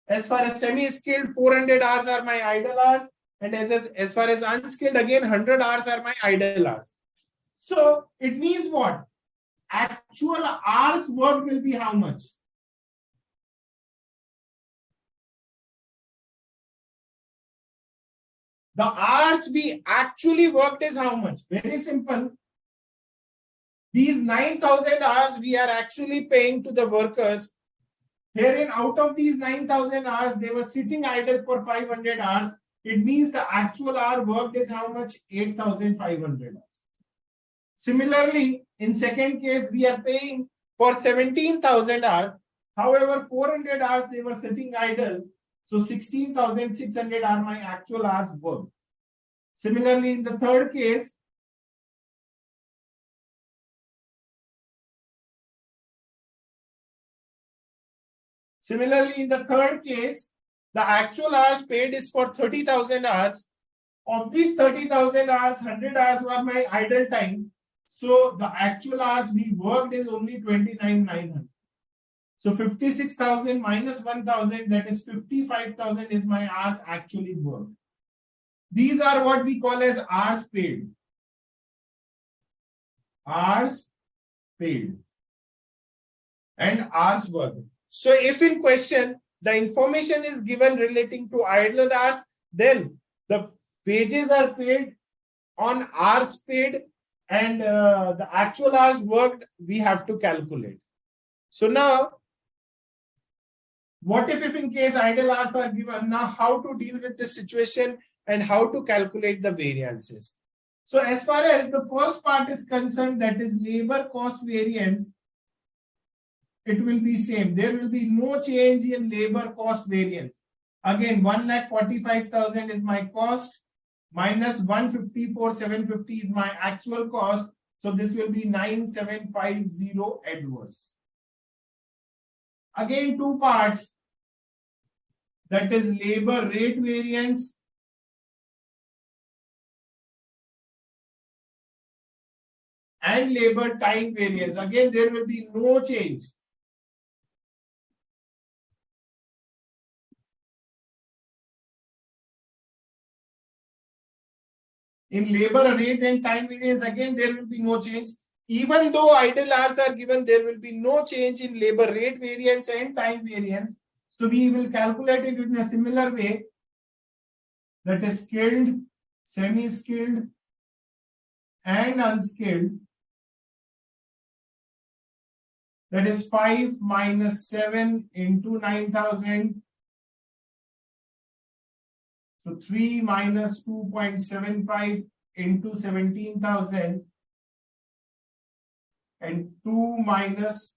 As far as semi-skilled, 400 hours are my idle hours, and as far as unskilled, again 100 hours are my idle hours. So it means what? Actual hours worked will be how much? The hours we actually worked is how much? Very simple. These 9,000 hours we are actually paying to the workers. Herein, out of these 9,000 hours, they were sitting idle for 500 hours. It means the actual hour worked is how much? 8,500 hours. Similarly, in second case, we are paying for 17,000 hours. However, 400 hours they were sitting idle. So 16,600 are my actual hours worked. Similarly, in the third case, the actual hours paid is for 30,000 hours. Of these 30,000 hours, 100 hours were my idle time. So the actual hours we worked is only 29,900. So 56,000 minus 1,000, that is 55,000 is my hours actually worked. These are what we call as hours paid. Hours paid and hours worked. So if in question the information is given relating to idle hours, then the wages are paid on hours paid, and the actual hours worked we have to calculate. So now, what if in case idle hours are given? Now how to deal with this situation and how to calculate the variances? So as far as the first part is concerned, that is labor cost variance, it will be same. There will be no change in labor cost variance. Again, 1,45,000 is my cost minus 154,750 is my actual cost. So this will be 9,750 adverse. Again, two parts. That is labor rate variance and labor time variance. Again, there will be no change. In labor rate and time variance, again, there will be no change. Even though idle hours are given, there will be no change in labor rate variance and time variance. So we will calculate it in a similar way. That is skilled, semi-skilled, and unskilled. That is 5 minus 7 into 9,000. So 3 minus 2.75 into 17,000 and 2 minus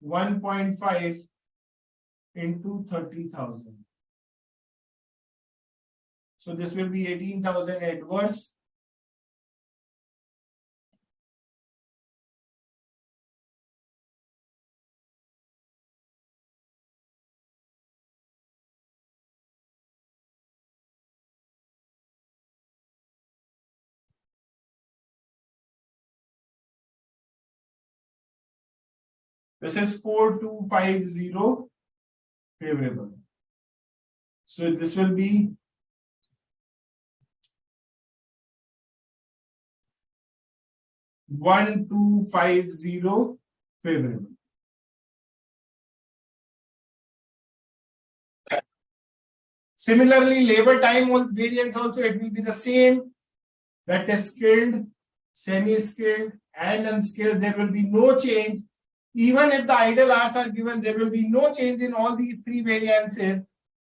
1.5 into 30,000. So this will be 18,000 adverse. This is 4,250 favorable. So this will be 1,250 favorable. Similarly, labor time variance also, it will be the same. That is skilled, semi-skilled, and unskilled. There will be no change. Even if the idle hours are given, there will be no change in all these three variances.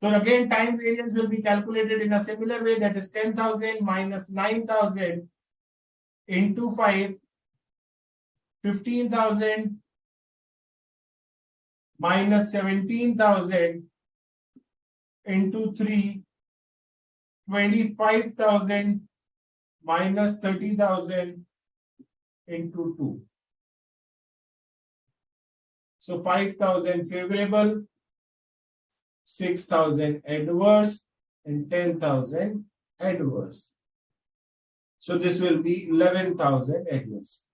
So again, time variance will be calculated in a similar way. That is 10,000 minus 9,000 into 5, 15,000 minus 17,000 into 3, 25,000 minus 30,000 into 2. So 5,000 favorable, 6,000 adverse, and 10,000 adverse. So this will be 11,000 adverse.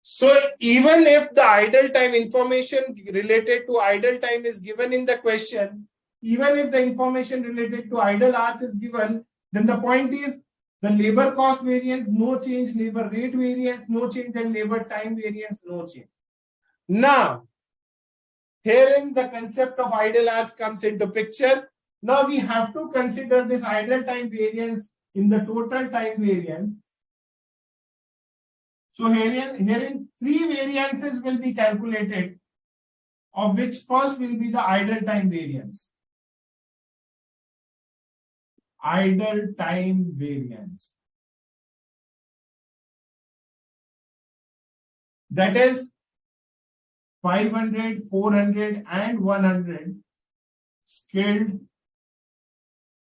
So even if the idle time information related to idle time is given in the question, even if the information related to idle hours is given, then the point is the labor cost variance, no change, labor rate variance, no change, and labor time variance, no change. Now, herein the concept of idle hours comes into picture. Now we have to consider this idle time variance in the total time variance. So herein three variances will be calculated, of which first will be the idle time variance. Idle time variance. That is 500, 400, and 100 skilled,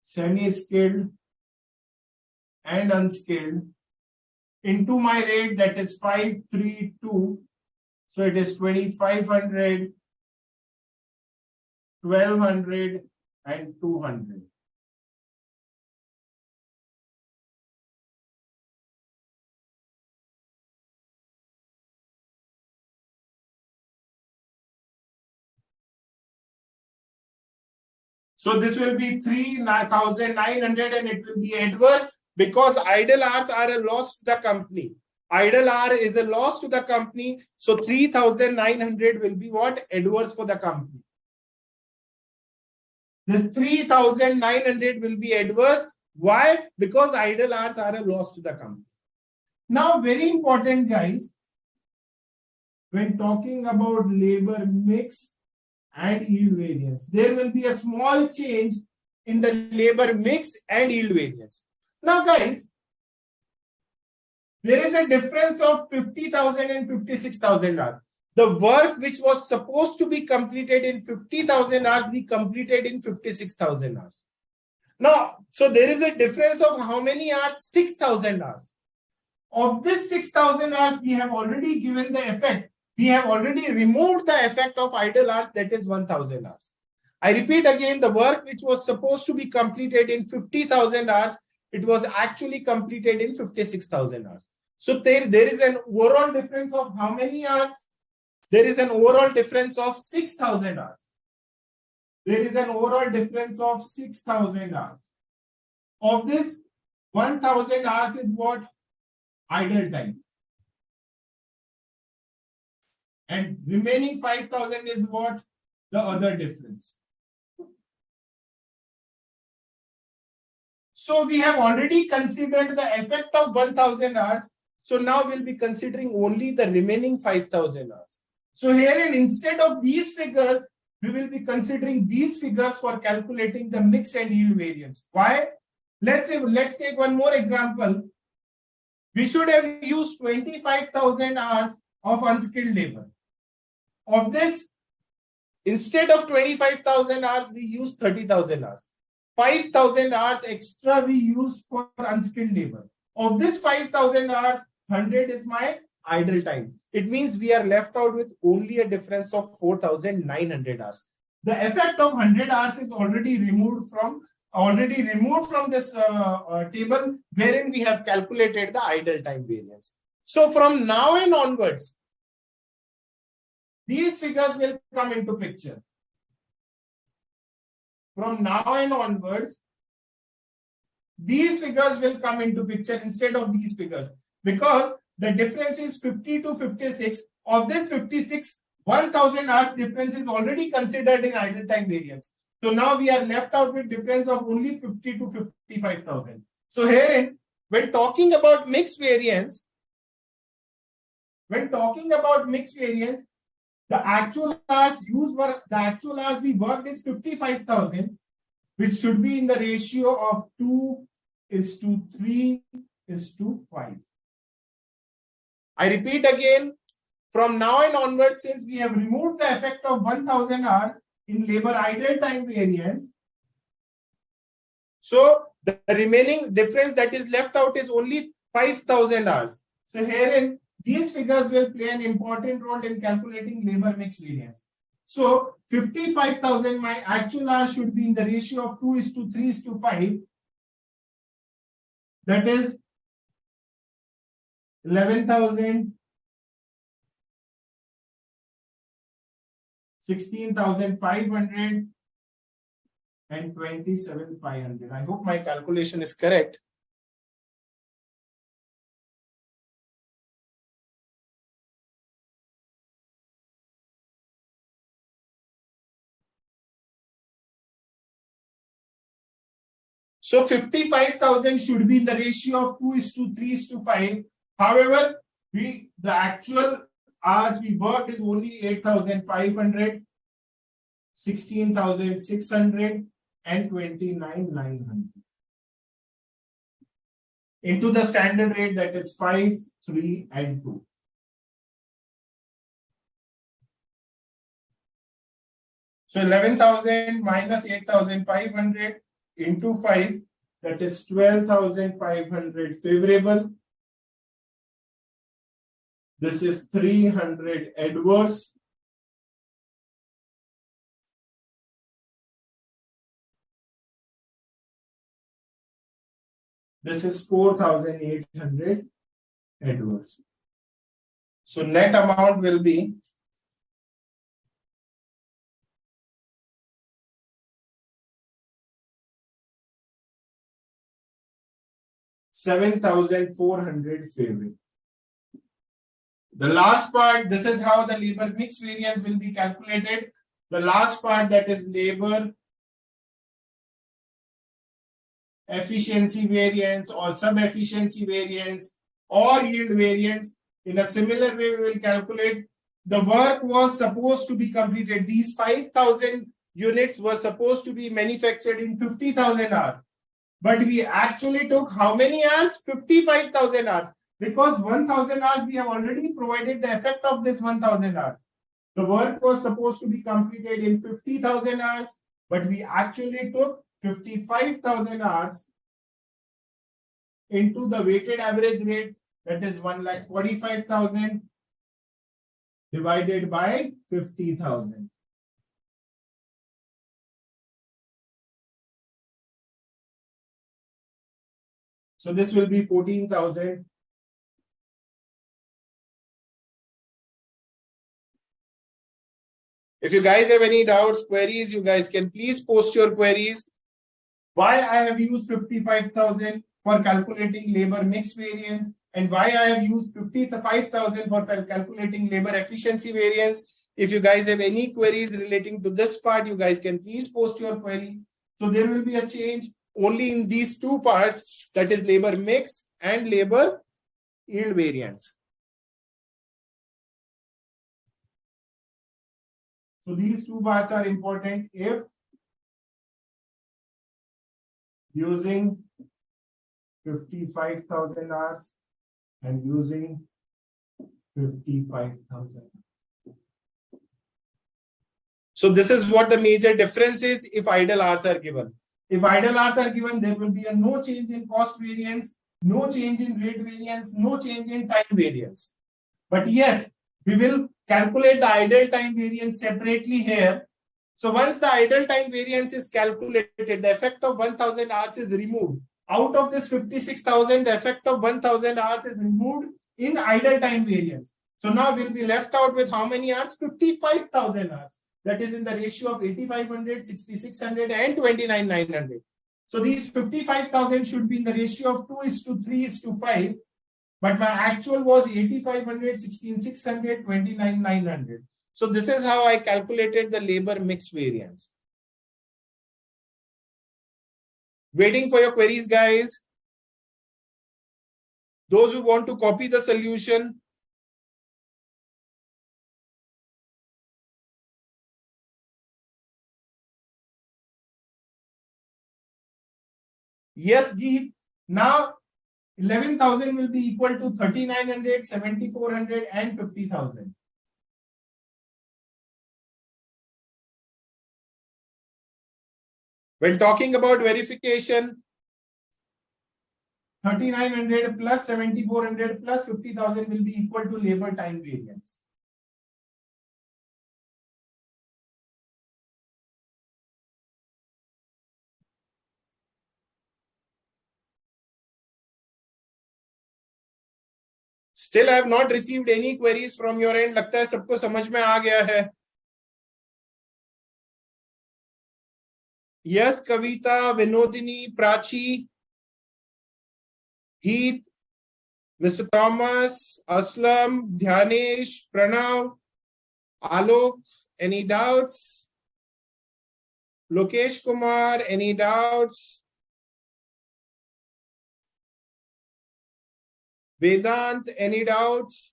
semi-skilled, and unskilled into my rate, that is 532. So it is 2,500, 1,200, and 200. So this will be 3,900 and it will be adverse because idle hours are a loss to the company. Idle hour is a loss to the company. So 3,900 will be what? Adverse for the company. This 3,900 will be adverse. Why? Because idle hours are a loss to the company. Now, very important, guys, when talking about labor mix and yield variance, there will be a small change in the labor mix and yield variance. Now, guys, there is a difference of 50,000 and 56,000 hours. The work which was supposed to be completed in 50,000 hours, we completed in 56,000 hours. Now, so there is a difference of how many hours? 6,000 hours. Of this 6,000 hours, we have already given the effect. We have already removed the effect of idle hours, that is 1,000 hours. I repeat again, the work which was supposed to be completed in 50,000 hours, it was actually completed in 56,000 hours. So there is an overall difference of how many hours? There is an overall difference of 6,000 hours. There is an overall difference of 6,000 hours. Of this, 1,000 hours is what? Idle time. And remaining 5,000 is what? The other difference. So we have already considered the effect of 1,000 hours. So now we'll be considering only the remaining 5,000 hours. So here, instead of these figures, we will be considering these figures for calculating the mix and yield variance. Why? Let's take one more example. We should have used 25,000 hours of unskilled labor. Of this, instead of 25,000 hours, we use 30,000 hours. 5,000 hours extra we use for unskilled labor. Of this 5,000 hours, 100 is my idle time. It means we are left out with only a difference of 4,900 hours. The effect of 100 hours is already removed from this table wherein we have calculated the idle time variance. So from now and onwards, these figures will come into picture. From now and onwards, these figures will come into picture instead of these figures, because the difference is 50 to 56. Of this 56, 1,000 hours difference is already considered in idle time variance. So now we are left out with difference of only 50 to 55,000. So herein, when talking about mixed variance, the actual hours we worked is 55,000, which should be in the ratio of 2:3:5. I repeat again, from now and onwards, since we have removed the effect of 1,000 hours in labor idle time variance, so the remaining difference that is left out is only 5,000 hours. So herein, these figures will play an important role in calculating labor mix variance. So 55,000, my actual hours should be in the ratio of 2:3:5. That is 11,000, 16,500 and 27,500. I hope my calculation is correct. So 55,000 should be in the ratio of 2:3:5. However, the actual hours we worked is only 8,500, 16,600 and 29,900. Into the standard rate, that is 5, 3 and 2. So 11,000 minus 8,500 into 5, that is 12,500 favorable. This is 300 adverse. This is 4,800 adverse. So net amount will be 7,400 favorable. The last part, this is how the labor mix variance will be calculated. The last part, that is labor efficiency variance or sub-efficiency variance or yield variance. In a similar way, we will calculate. The work was supposed to be completed. These 5,000 units were supposed to be manufactured in 50,000 hours. But we actually took how many hours? 55,000 hours. Because 1000 hours, we have already provided the effect of this 1000 hours. The work was supposed to be completed in 50,000 hours, but we actually took 55,000 hours into the weighted average rate, that is 1,45,000 divided by 50,000. So this will be 14,000. If you guys have any doubts, queries, you guys can please post your queries. Why I have used 55,000 for calculating labor mix variance, and why I have used 55,000 for calculating labor efficiency variance. If you guys have any queries relating to this part, you guys can please post your query. So there will be a change only in these two parts, that is labor mix and labor yield variance. So these two parts are important if using 55,000 hours and using 55,000. So this is what the major difference is if idle hours are given. If idle hours are given, there will be no change in cost variance, no change in rate variance, no change in time variance. But yes, we will calculate the idle time variance separately here. So once the idle time variance is calculated, the effect of 1000 hours is removed. Out of this 56,000, the effect of 1000 hours is removed in idle time variance. So now we'll be left out with how many hours? 55,000 hours. That is in the ratio of 8,500, 6,600 and 29,900. So these 55,000 should be in the ratio of 2:3:5. But my actual was 8,500, 16,600, 29,900. So this is how I calculated the labor mix variance. Waiting for your queries, guys. Those who want to copy the solution. Yes, Geet. Now 11,000 will be equal to 3,900, 7,400 and 50,000. When talking about verification, 3,900 plus 7,400 plus 50,000 will be equal to labor time variance. Still, I have not received any queries from your end. लगता है सबको समझ में आ गया है. Yes, Kavita, Vinodini, Prachi, Heath, Mr. Thomas, Aslam, Dhyanesh, Pranav, Alok, any doubts? Lokesh Kumar, any doubts? Vedant, any doubts?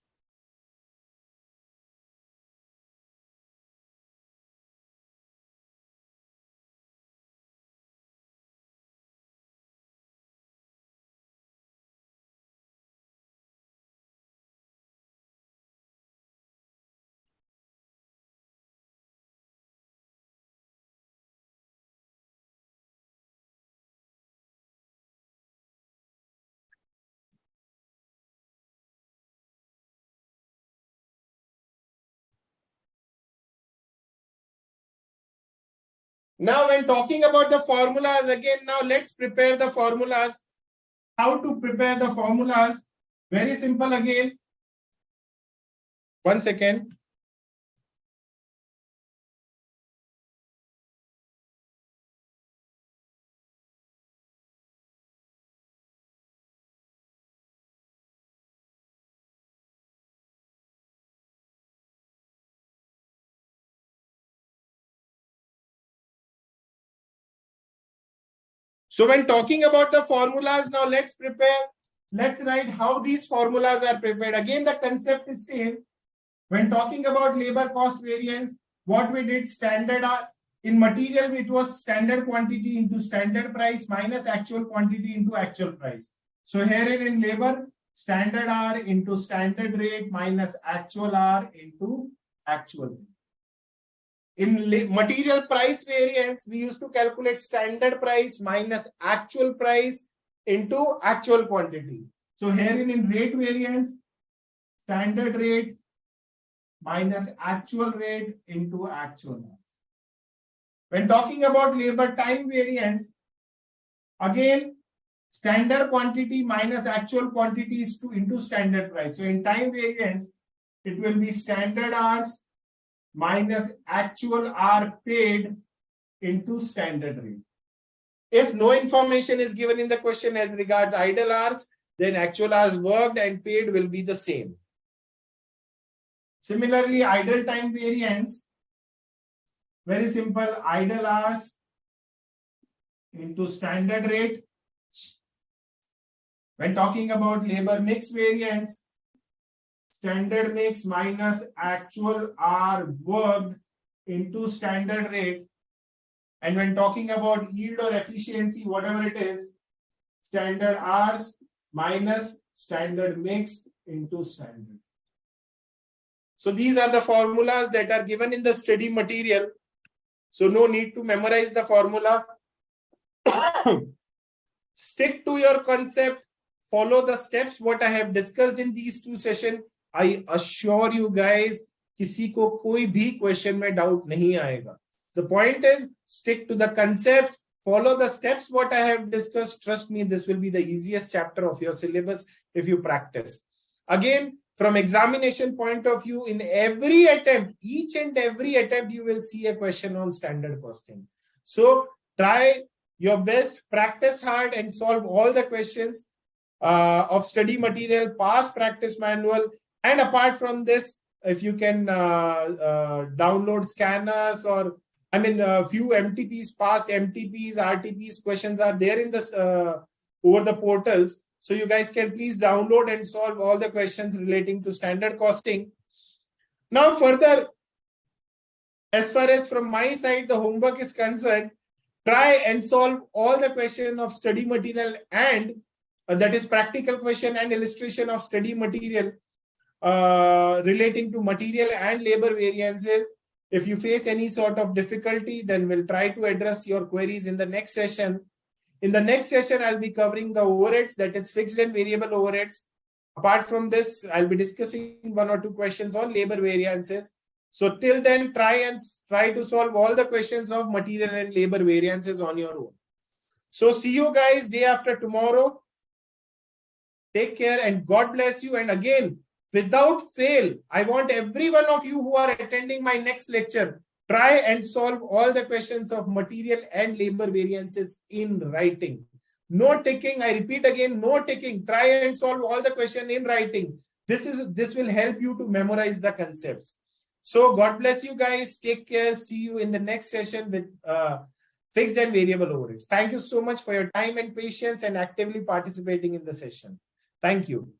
Now, when talking about the formulas, again, now let's prepare the formulas. How to prepare the formulas? Very simple again. 1 second. So when talking about the formulas, now let's write how these formulas are prepared. Again, the concept is same. When talking about labor cost variance, what we did, standard in material, it was standard quantity into standard price minus actual quantity into actual price. So here in labor, standard R into standard rate minus actual R into actual rate. In material price variance, we used to calculate standard price minus actual price into actual quantity. So here in rate variance, standard rate minus actual rate into actual. When talking about labor time variance, again, standard quantity minus actual quantity is into standard price. So in time variance, it will be standard hours minus actual hour paid into standard rate. If no information is given in the question as regards idle hours, then actual hours worked and paid will be the same. Similarly, idle time variance, very simple, idle hours into standard rate. When talking about labor mix variance, standard mix minus actual hour worked into standard rate. And when talking about yield or efficiency, whatever it is, standard hours minus standard mix into standard. So these are the formulas that are given in the study material. So no need to memorize the formula. Stick to your concept. Follow the steps what I have discussed in these two sessions. I assure you guys, किसी को कोई भी question में doubt नहीं आएगा. The point is, stick to the concepts, follow the steps what I have discussed. Trust me, this will be the easiest chapter of your syllabus if you practice. Again, from examination point of view, in every attempt, each and every attempt, you will see a question on standard costing. So try your best, practice hard and solve all the questions of study material, past practice manual. And apart from this, if you can download scanners or a few MTPs, past MTPs, RTPs questions are there in this over the portals. So you guys can please download and solve all the questions relating to standard costing. Now further, as far as from my side, the homework is concerned, try and solve all the questions of study material and that is practical question and illustration of study material relating to material and labor variances. If you face any sort of difficulty, then we'll try to address your queries in the next session. In the next session, I'll be covering the overheads, that is fixed and variable overheads. Apart from this, I'll be discussing one or two questions on labor variances. So till then, try to solve all the questions of material and labor variances on your own. So see you guys day after tomorrow. Take care and God bless you. And again, without fail, I want every one of you who are attending my next lecture, try and solve all the questions of material and labor variances in writing. No ticking. I repeat again, no ticking. Try and solve all the questions in writing. This will help you to memorize the concepts. So God bless you guys. Take care. See you in the next session with fixed and variable overheads. Thank you so much for your time and patience and actively participating in the session. Thank you.